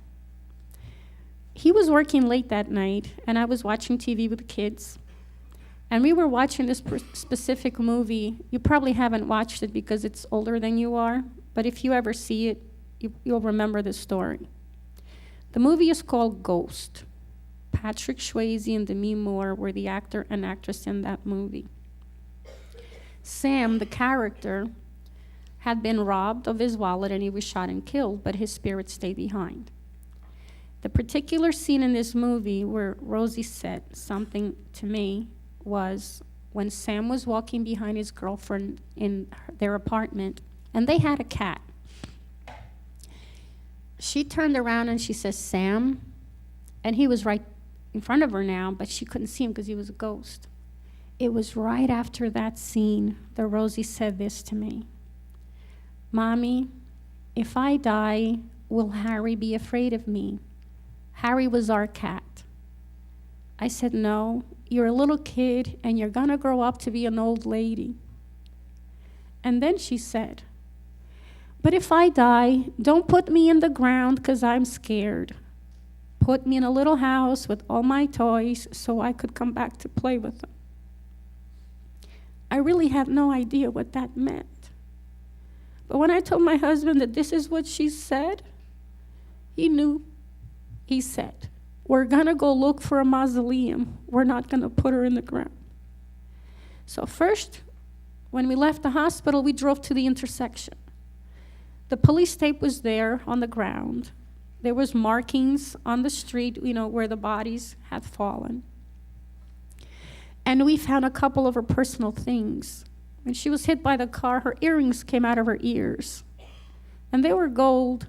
He was working late that night, and I was watching TV with the kids. And we were watching this specific movie. You probably haven't watched it because it's older than you are, but if you ever see it, you'll remember this story. The movie is called Ghost. Patrick Swayze and Demi Moore were the actor and actress in that movie. Sam, the character, had been robbed of his wallet and he was shot and killed, but his spirit stayed behind. The particular scene in this movie where Rosie said something to me was when Sam was walking behind his girlfriend in their apartment, and they had a cat. She turned around and she says, Sam, and he was right in front of her now, but she couldn't see him because he was a ghost. It was right after that scene that Rosie said this to me. Mommy, if I die, will Harry be afraid of me? Harry was our cat. I said, no, you're a little kid and you're gonna grow up to be an old lady. And then she said, but if I die, don't put me in the ground because I'm scared. Put me in a little house with all my toys so I could come back to play with them. I really had no idea what that meant. But when I told my husband that this is what she said, he knew. He said, we're gonna go look for a mausoleum. We're not gonna put her in the ground. So first, when we left the hospital, we drove to the intersection. The police tape was there on the ground. There was markings on the street, where the bodies had fallen. And we found a couple of her personal things. When she was hit by the car, her earrings came out of her ears. And they were gold.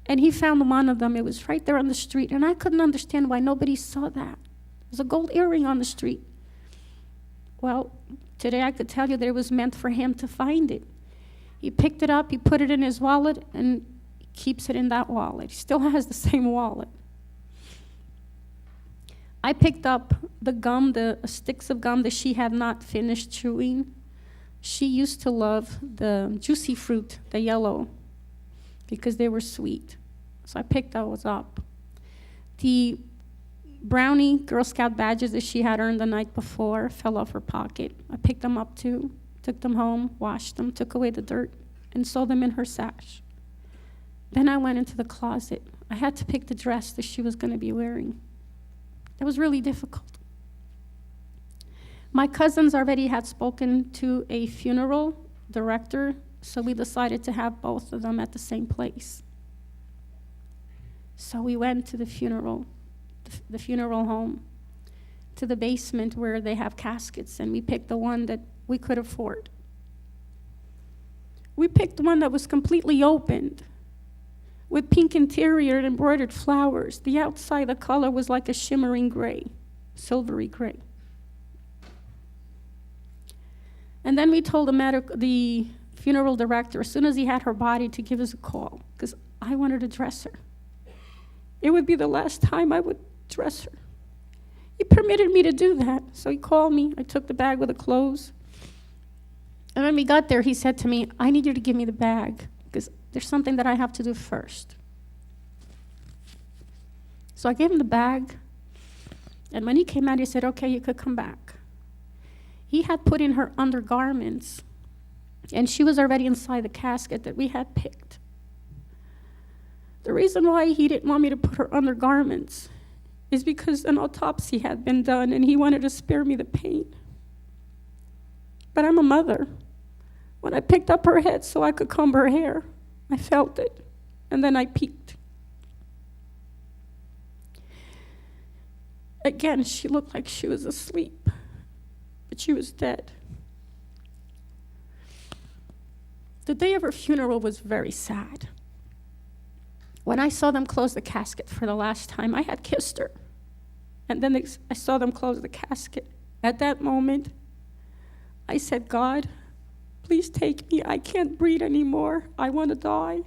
And he found one of them. It was right there on the street. And I couldn't understand why nobody saw that. There was a gold earring on the street. Well, today I could tell you that it was meant for him to find it. He picked it up, he put it in his wallet, and keeps it in that wallet. He still has the same wallet. I picked up the gum, the sticks of gum that she had not finished chewing. She used to love the juicy fruit, the yellow, because they were sweet. So I picked those up. The brownie Girl Scout badges that she had earned the night before fell off her pocket. I picked them up too, took them home, washed them, took away the dirt, and sewed them in her sash. Then I went into the closet. I had to pick the dress that she was going to be wearing. That was really difficult. My cousins already had spoken to a funeral director, so we decided to have both of them at the same place. So we went to the funeral home, to the basement where they have caskets, and we picked the one that we could afford. We picked one that was completely opened, with pink interior and embroidered flowers. The outside, the color was like a shimmering gray, silvery gray. And then we told the funeral director, as soon as he had her body, to give us a call, because I wanted to dress her. It would be the last time I would dress her. He permitted me to do that, so he called me. I took the bag with the clothes. And when we got there, he said to me, I need you to give me the bag, because there's something that I have to do first. So I gave him the bag, and when he came out, he said, okay, you could come back. He had put in her undergarments, and she was already inside the casket that we had picked. The reason why he didn't want me to put her undergarments is because an autopsy had been done, and he wanted to spare me the pain. But I'm a mother. When I picked up her head so I could comb her hair, I felt it, and then I peeked. Again, she looked like she was asleep, but she was dead. The day of her funeral was very sad. When I saw them close the casket for the last time, I had kissed her. And then I saw them close the casket. At that moment, I said, God, please take me. I can't breathe anymore. I want to die.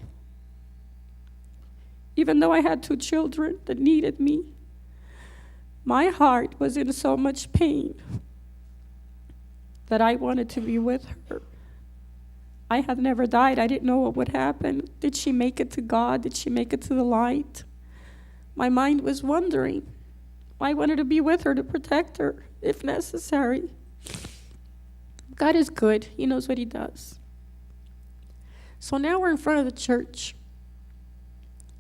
Even though I had 2 children that needed me, my heart was in so much pain that I wanted to be with her. I had never died. I didn't know what would happen. Did she make it to God? Did she make it to the light? My mind was wondering. I wanted to be with her to protect her, if necessary. God is good. He knows what he does. So now we're in front of the church.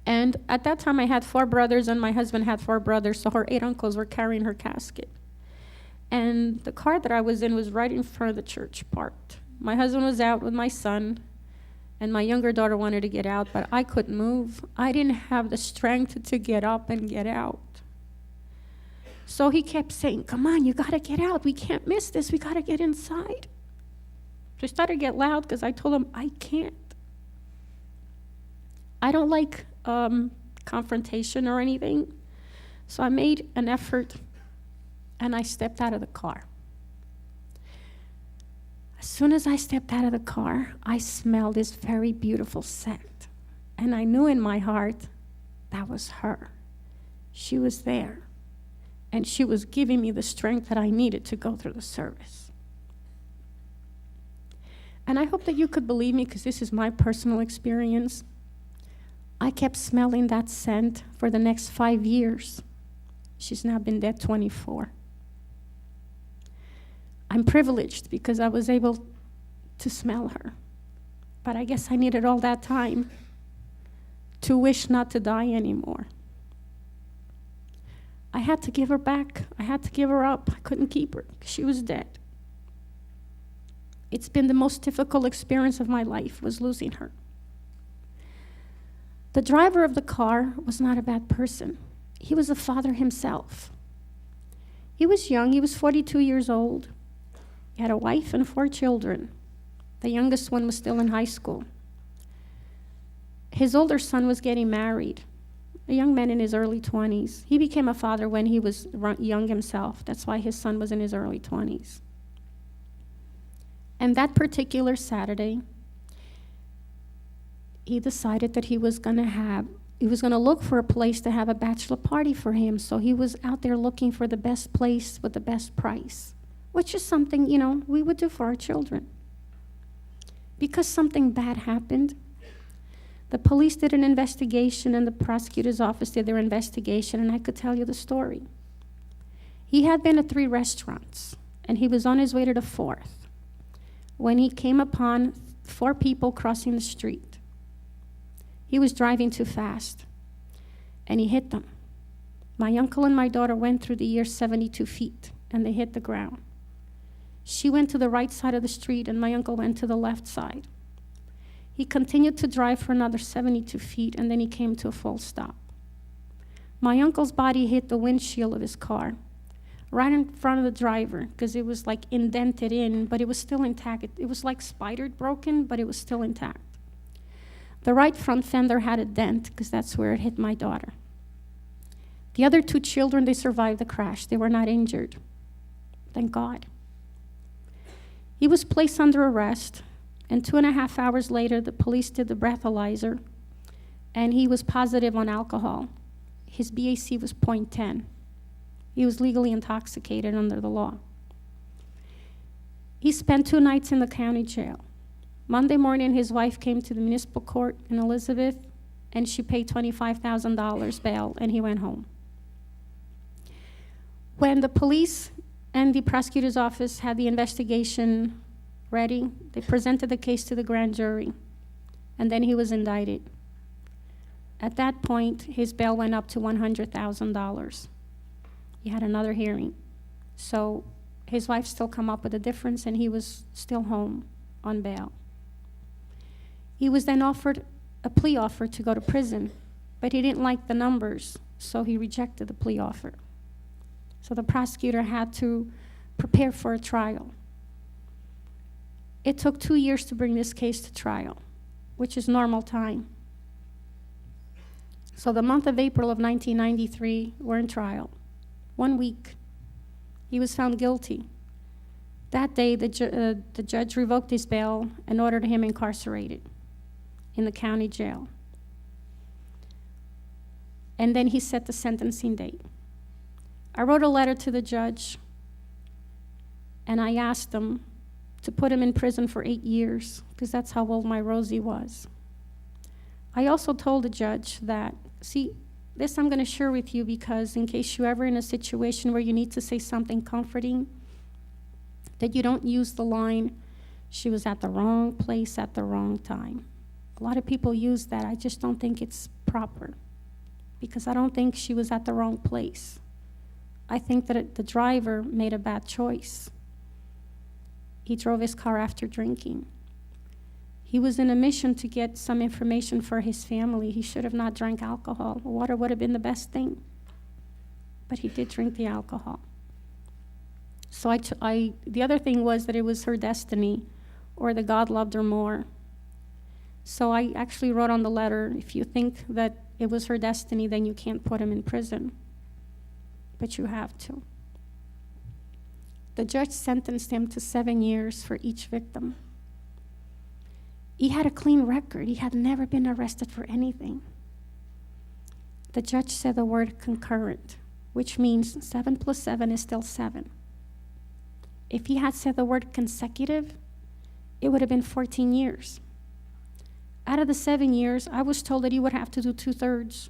And at that time, I had 4 brothers, and my husband had 4 brothers, so her 8 uncles were carrying her casket. And the car that I was in was right in front of the church, parked. My husband was out with my son, and my younger daughter wanted to get out, but I couldn't move. I didn't have the strength to get up and get out. So he kept saying, come on, you gotta get out. We can't miss this. We gotta get inside. So I started to get loud because I told him, I can't. I don't like confrontation or anything. So I made an effort, and I stepped out of the car. As soon as I stepped out of the car, I smelled this very beautiful scent. And I knew in my heart that was her. She was there. And she was giving me the strength that I needed to go through the service. And I hope that you could believe me, because this is my personal experience. I kept smelling that scent for the next 5 years. She's now been dead 24. I'm privileged because I was able to smell her. But I guess I needed all that time to wish not to die anymore. I had to give her back. I had to give her up. I couldn't keep her. She was dead. It's been the most difficult experience of my life, was losing her. The driver of the car was not a bad person. He was a father himself. He was young. He was 42 years old. He had a wife and 4 children. The youngest one was still in high school. His older son was getting married, a young man in his early 20s. He became a father when he was young himself. That's why his son was in his early 20s. And that particular Saturday, he decided that he was going to look for a place to have a bachelor party for him. So he was out there looking for the best place with the best price, which is something, we would do for our children. Because something bad happened, the police did an investigation, and the prosecutor's office did their investigation, and I could tell you the story. He had been to 3 restaurants, and he was on his way to the 4th when he came upon 4 people crossing the street. He was driving too fast, and he hit them. My uncle and my daughter went through the air 72 feet, and they hit the ground. She went to the right side of the street, and my uncle went to the left side. He continued to drive for another 72 feet, and then he came to a full stop. My uncle's body hit the windshield of his car, right in front of the driver, because it was like indented in, but it was still intact. It was like spidered broken, but it was still intact. The right front fender had a dent, because that's where it hit my daughter. The other 2 children, they survived the crash. They were not injured. Thank God. He was placed under arrest, and 2.5 hours later, the police did the breathalyzer, and he was positive on alcohol. His BAC was 0.10. He was legally intoxicated under the law. He spent 2 nights in the county jail. Monday morning, his wife came to the municipal court in Elizabeth, and she paid $25,000 bail, and he went home. When the police and the prosecutor's office had the investigation ready, they presented the case to the grand jury, and then he was indicted. At that point, his bail went up to $100,000. He had another hearing. So his wife still come up with a difference, and he was still home on bail. He was then offered a plea offer to go to prison, but he didn't like the numbers, so he rejected the plea offer. So the prosecutor had to prepare for a trial. It took 2 years to bring this case to trial, which is normal time. So the month of April of 1993, we're in trial. 1 week. He was found guilty. That day, the judge revoked his bail and ordered him incarcerated in the county jail. And then he set the sentencing date. I wrote a letter to the judge, and I asked him to put him in prison for 8 years, because that's how old my Rosie was. I also told the judge that, see, this I'm going to share with you because in case you're ever in a situation where you need to say something comforting, that you don't use the line, she was at the wrong place at the wrong time. A lot of people use that. I just don't think it's proper, because I don't think she was at the wrong place. I think that the driver made a bad choice. He drove his car after drinking. He was in a mission to get some information for his family. He should have not drank alcohol. Water would have been the best thing. But he did drink the alcohol. So the other thing was that it was her destiny, or that God loved her more. So I actually wrote on the letter, if you think that it was her destiny, then you can't put him in prison. But you have to. The judge sentenced him to 7 years for each victim. He had a clean record. He had never been arrested for anything. The judge said the word concurrent, which means 7 plus 7 is still 7. If he had said the word consecutive, it would have been 14 years. Out of the 7 years, I was told that he would have to do 2/3.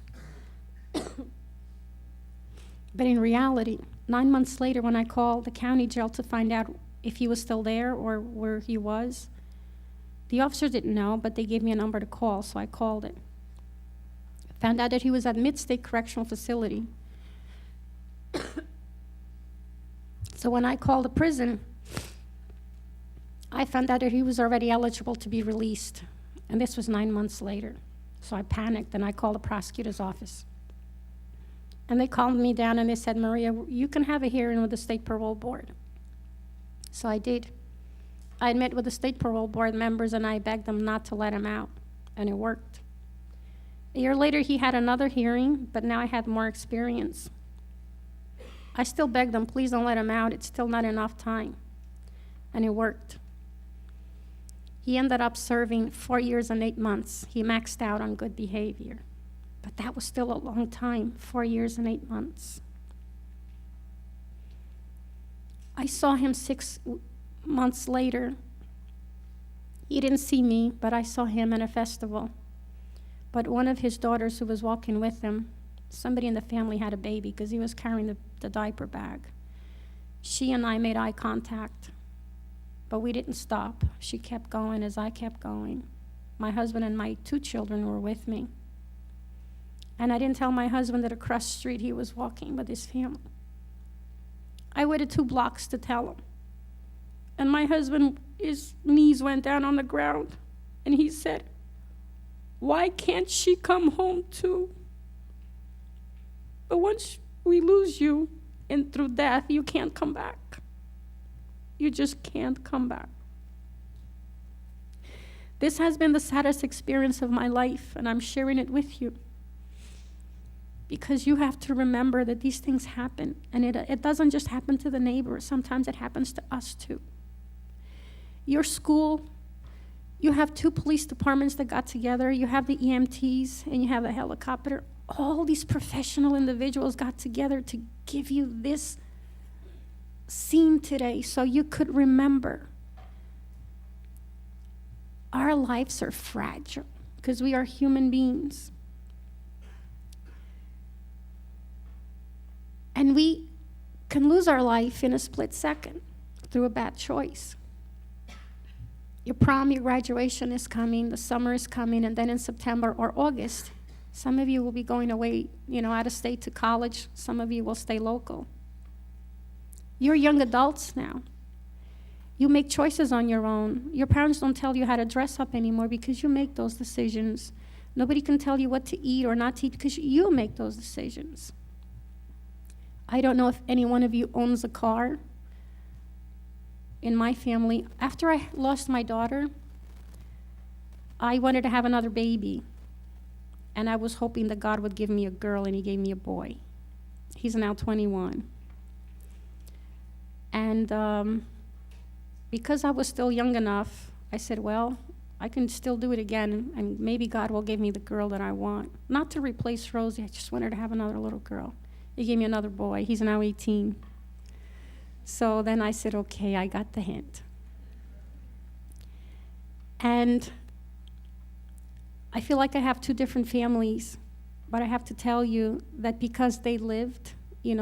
But in reality, 9 months later, when I called the county jail to find out if he was still there or where he was, the officers didn't know, but they gave me a number to call, so I called it. Found out that he was at Mid-State Correctional Facility. So when I called the prison, I found out that he was already eligible to be released, and this was 9 months later. So I panicked, and I called the prosecutor's office. And they calmed me down, and they said, Maria, you can have a hearing with the State Parole Board. So I did. I met with the State Parole Board members, and I begged them not to let him out, and it worked. A year later, he had another hearing, but now I had more experience. I still begged them, please don't let him out. It's still not enough time. And it worked. He ended up serving 4 years and 8 months. He maxed out on good behavior. But that was still a long time, 4 years and 8 months. I saw him 6 months later. He didn't see me, but I saw him at a festival. But one of his daughters who was walking with him, somebody in the family had a baby because he was carrying the diaper bag. She and I made eye contact, but we didn't stop. She kept going as I kept going. My husband and my 2 children were with me. And I didn't tell my husband that across the street he was walking with his family. I waited 2 blocks to tell him. And my husband, his knees went down on the ground, and he said, why can't she come home too? But once we lose you, and through death, you can't come back. You just can't come back. This has been the saddest experience of my life, and I'm sharing it with you. Because you have to remember that these things happen, and it doesn't just happen to the neighbor. Sometimes it happens to us too. Your school, you have 2 police departments that got together. You have the EMTs, and you have the helicopter. All these professional individuals got together to give you this scene today so you could remember. Our lives are fragile because we are human beings. And we can lose our life in a split second through a bad choice. Your prom, your graduation is coming, the summer is coming, and then in September or August, some of you will be going away, out of state to college. Some of you will stay local. You're young adults now. You make choices on your own. Your parents don't tell you how to dress up anymore because you make those decisions. Nobody can tell you what to eat or not to eat because you make those decisions. I don't know if any one of you owns a car. In my family, after I lost my daughter, I wanted to have another baby. And I was hoping that God would give me a girl, and he gave me a boy. He's now 21. And because I was still young enough, I said, well, I can still do it again, and maybe God will give me the girl that I want. Not to replace Rosie, I just wanted to have another little girl. He gave me another boy. He's now 18. So then I said, okay, I got the hint. And I feel like I have two different families, but I have to tell you that because they lived,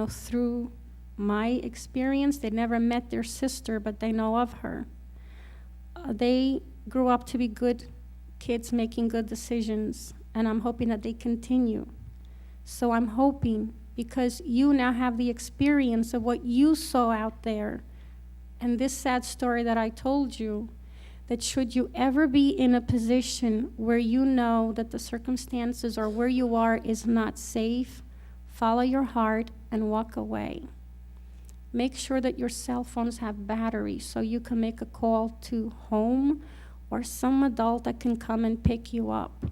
through my experience, they never met their sister, but they know of her. They grew up to be good kids making good decisions, and I'm hoping that they continue. So I'm hoping, because you now have the experience of what you saw out there, and this sad story that I told you, that should you ever be in a position where you know that the circumstances or where you are is not safe, follow your heart and walk away. Make sure that your cell phones have batteries so you can make a call to home or some adult that can come and pick you up.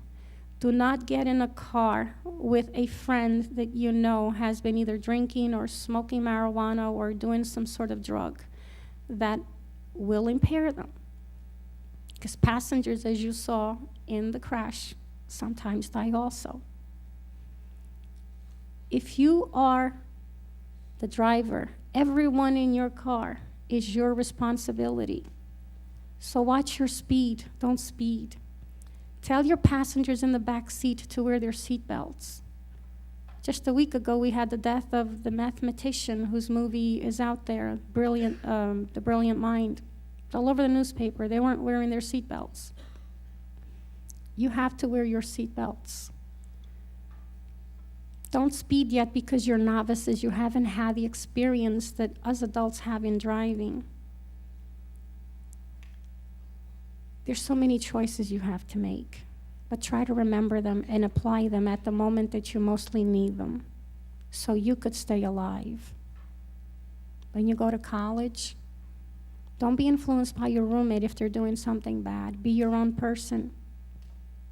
Do not get in a car with a friend that you know has been either drinking or smoking marijuana or doing some sort of drug that will impair them. Because passengers, as you saw in the crash, sometimes die also. If you are the driver, everyone in your car is your responsibility. So watch your speed, don't speed. Tell your passengers in the back seat to wear their seatbelts. Just a week ago, we had the death of the mathematician whose movie is out there, The Brilliant Mind. All over the newspaper, they weren't wearing their seatbelts. You have to wear your seatbelts. Don't speed yet because you're novices. You haven't had the experience that us adults have in driving. There's so many choices you have to make, but try to remember them and apply them at the moment that you mostly need them so you could stay alive. When you go to college, don't be influenced by your roommate if they're doing something bad. Be your own person,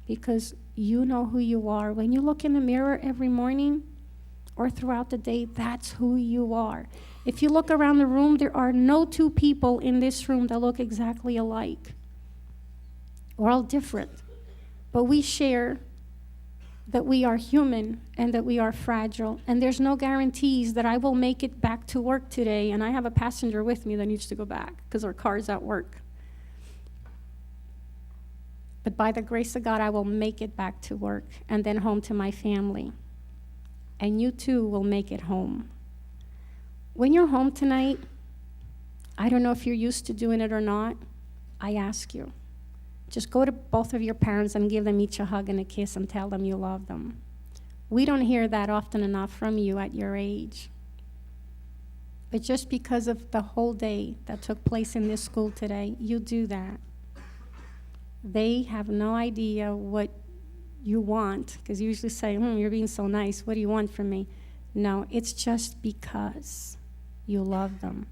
because you know who you are. When you look in the mirror every morning or throughout the day, that's who you are. If you look around the room, there are no two people in this room that look exactly alike. We're all different, but we share that we are human and that we are fragile, and there's no guarantees that I will make it back to work today, and I have a passenger with me that needs to go back because our car's at work. But by the grace of God, I will make it back to work and then home to my family. And you too will make it home. When you're home tonight, I don't know if you're used to doing it or not, I ask you, just go to both of your parents and give them each a hug and a kiss and tell them you love them. We don't hear that often enough from you at your age. But just because of the whole day that took place in this school today, you do that. They have no idea what you want, because you usually say, you're being so nice, what do you want from me? No, it's just because you love them.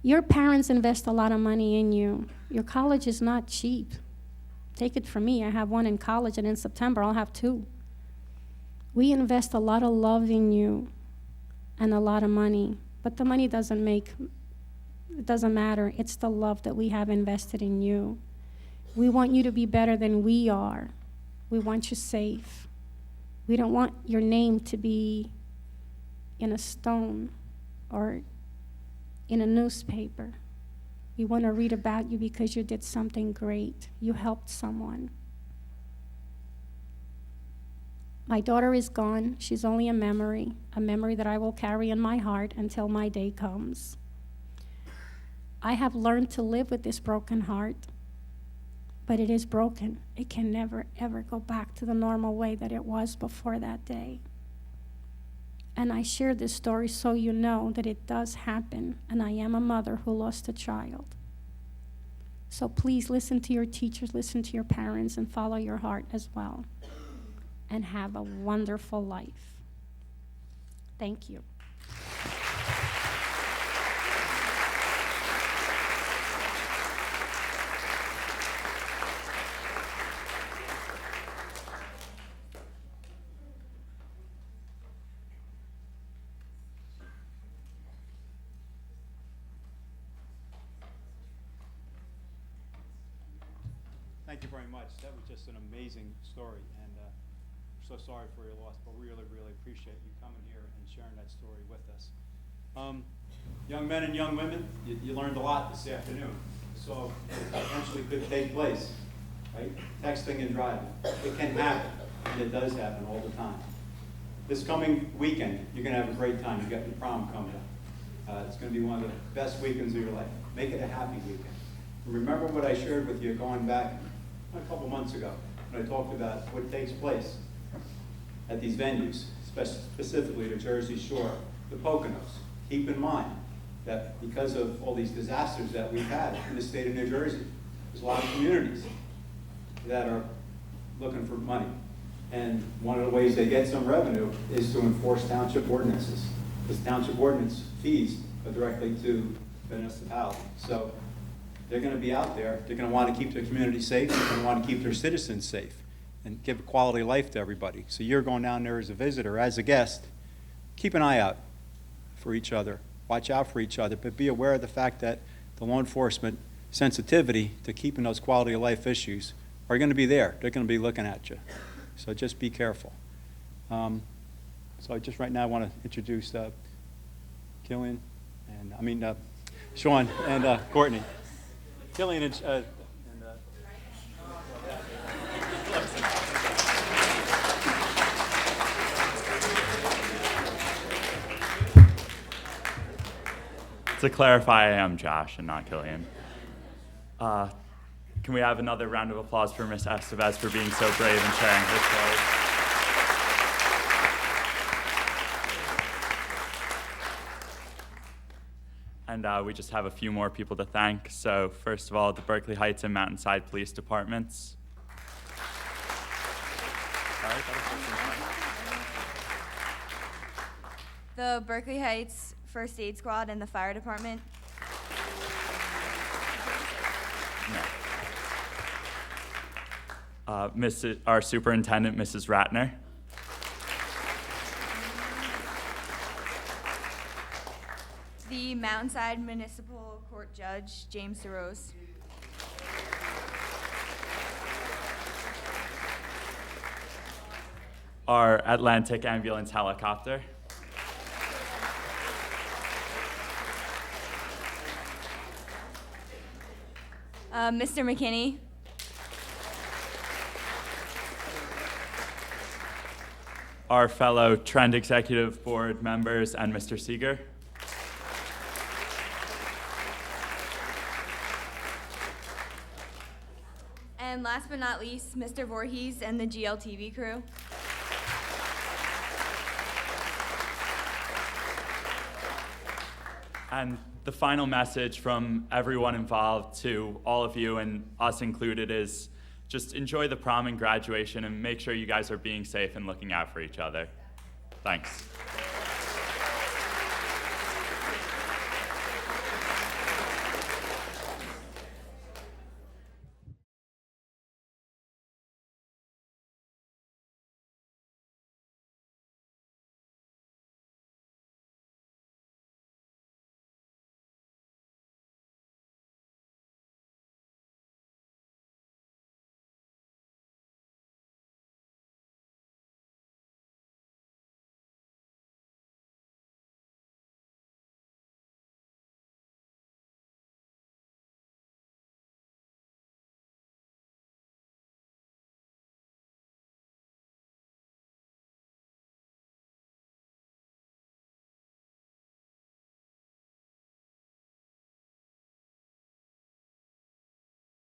Your parents invest a lot of money in you. Your college is not cheap. Take it from me, I have one in college, and in September I'll have two. We invest a lot of love in you and a lot of money, but the money doesn't matter. It's the love that we have invested in you. We want you to be better than we are. We want you safe. We don't want your name to be in a stone or in a newspaper. We want to read about you because you did something great. You helped someone. My daughter is gone. She's only a memory that I will carry in my heart until my day comes. I have learned to live with this broken heart, but it is broken. It can never, ever go back to the normal way that it was before that day. And I share this story so you know that it does happen, and I am a mother who lost a child. So please listen to your teachers, listen to your parents, and follow your heart as well. And have a wonderful life. Thank you. you very much. That was just an amazing story, and we're so sorry for your loss, but really, really appreciate you coming here and sharing that story with us. Young men and young women, you learned a lot this afternoon. So eventually could take place, right? Texting and driving. It can happen, and it does happen all the time. This coming weekend, you're going to have a great time. You've got your prom coming up. It's going to be one of the best weekends of your life. Make it a happy weekend. And remember what I shared with you going back a couple months ago when I talked about what takes place at these venues, specifically the Jersey Shore, the Poconos. Keep in mind that because of all these disasters that we've had in the state of New Jersey, there's a lot of communities that are looking for money. And one of the ways they get some revenue is to enforce township ordinances. Because township ordinance fees go directly to the municipality. So they're going to be out there. They're going to want to keep their community safe. They're going to want to keep their citizens safe and give a quality life to everybody. So you're going down there as a visitor, as a guest. Keep an eye out for each other. Watch out for each other, but be aware of the fact that the law enforcement sensitivity to keeping those quality of life issues are going to be there. They're going to be looking at you. So just be careful. So I just right now I want to introduce Killian, and Sean and Courtney. Killian and To clarify, I am Josh and not Killian. Can we have another round of applause for Ms. Estevez for being so brave and sharing her story? And we just have a few more people to thank. So first of all, the Berkeley Heights and Mountainside Police Departments. The Berkeley Heights First Aid Squad and the Fire Department. Our Superintendent, Mrs. Ratner. The Mountainside Municipal Court Judge, James DeRose. Our Atlantic Ambulance Helicopter. Mr. McKinney. Our fellow Trend Executive Board members and Mr. Seeger. And last but not least, Mr. Voorhees and the GLTV crew. And the final message from everyone involved to all of you and us included is just enjoy the prom and graduation and make sure you guys are being safe and looking out for each other. Thanks.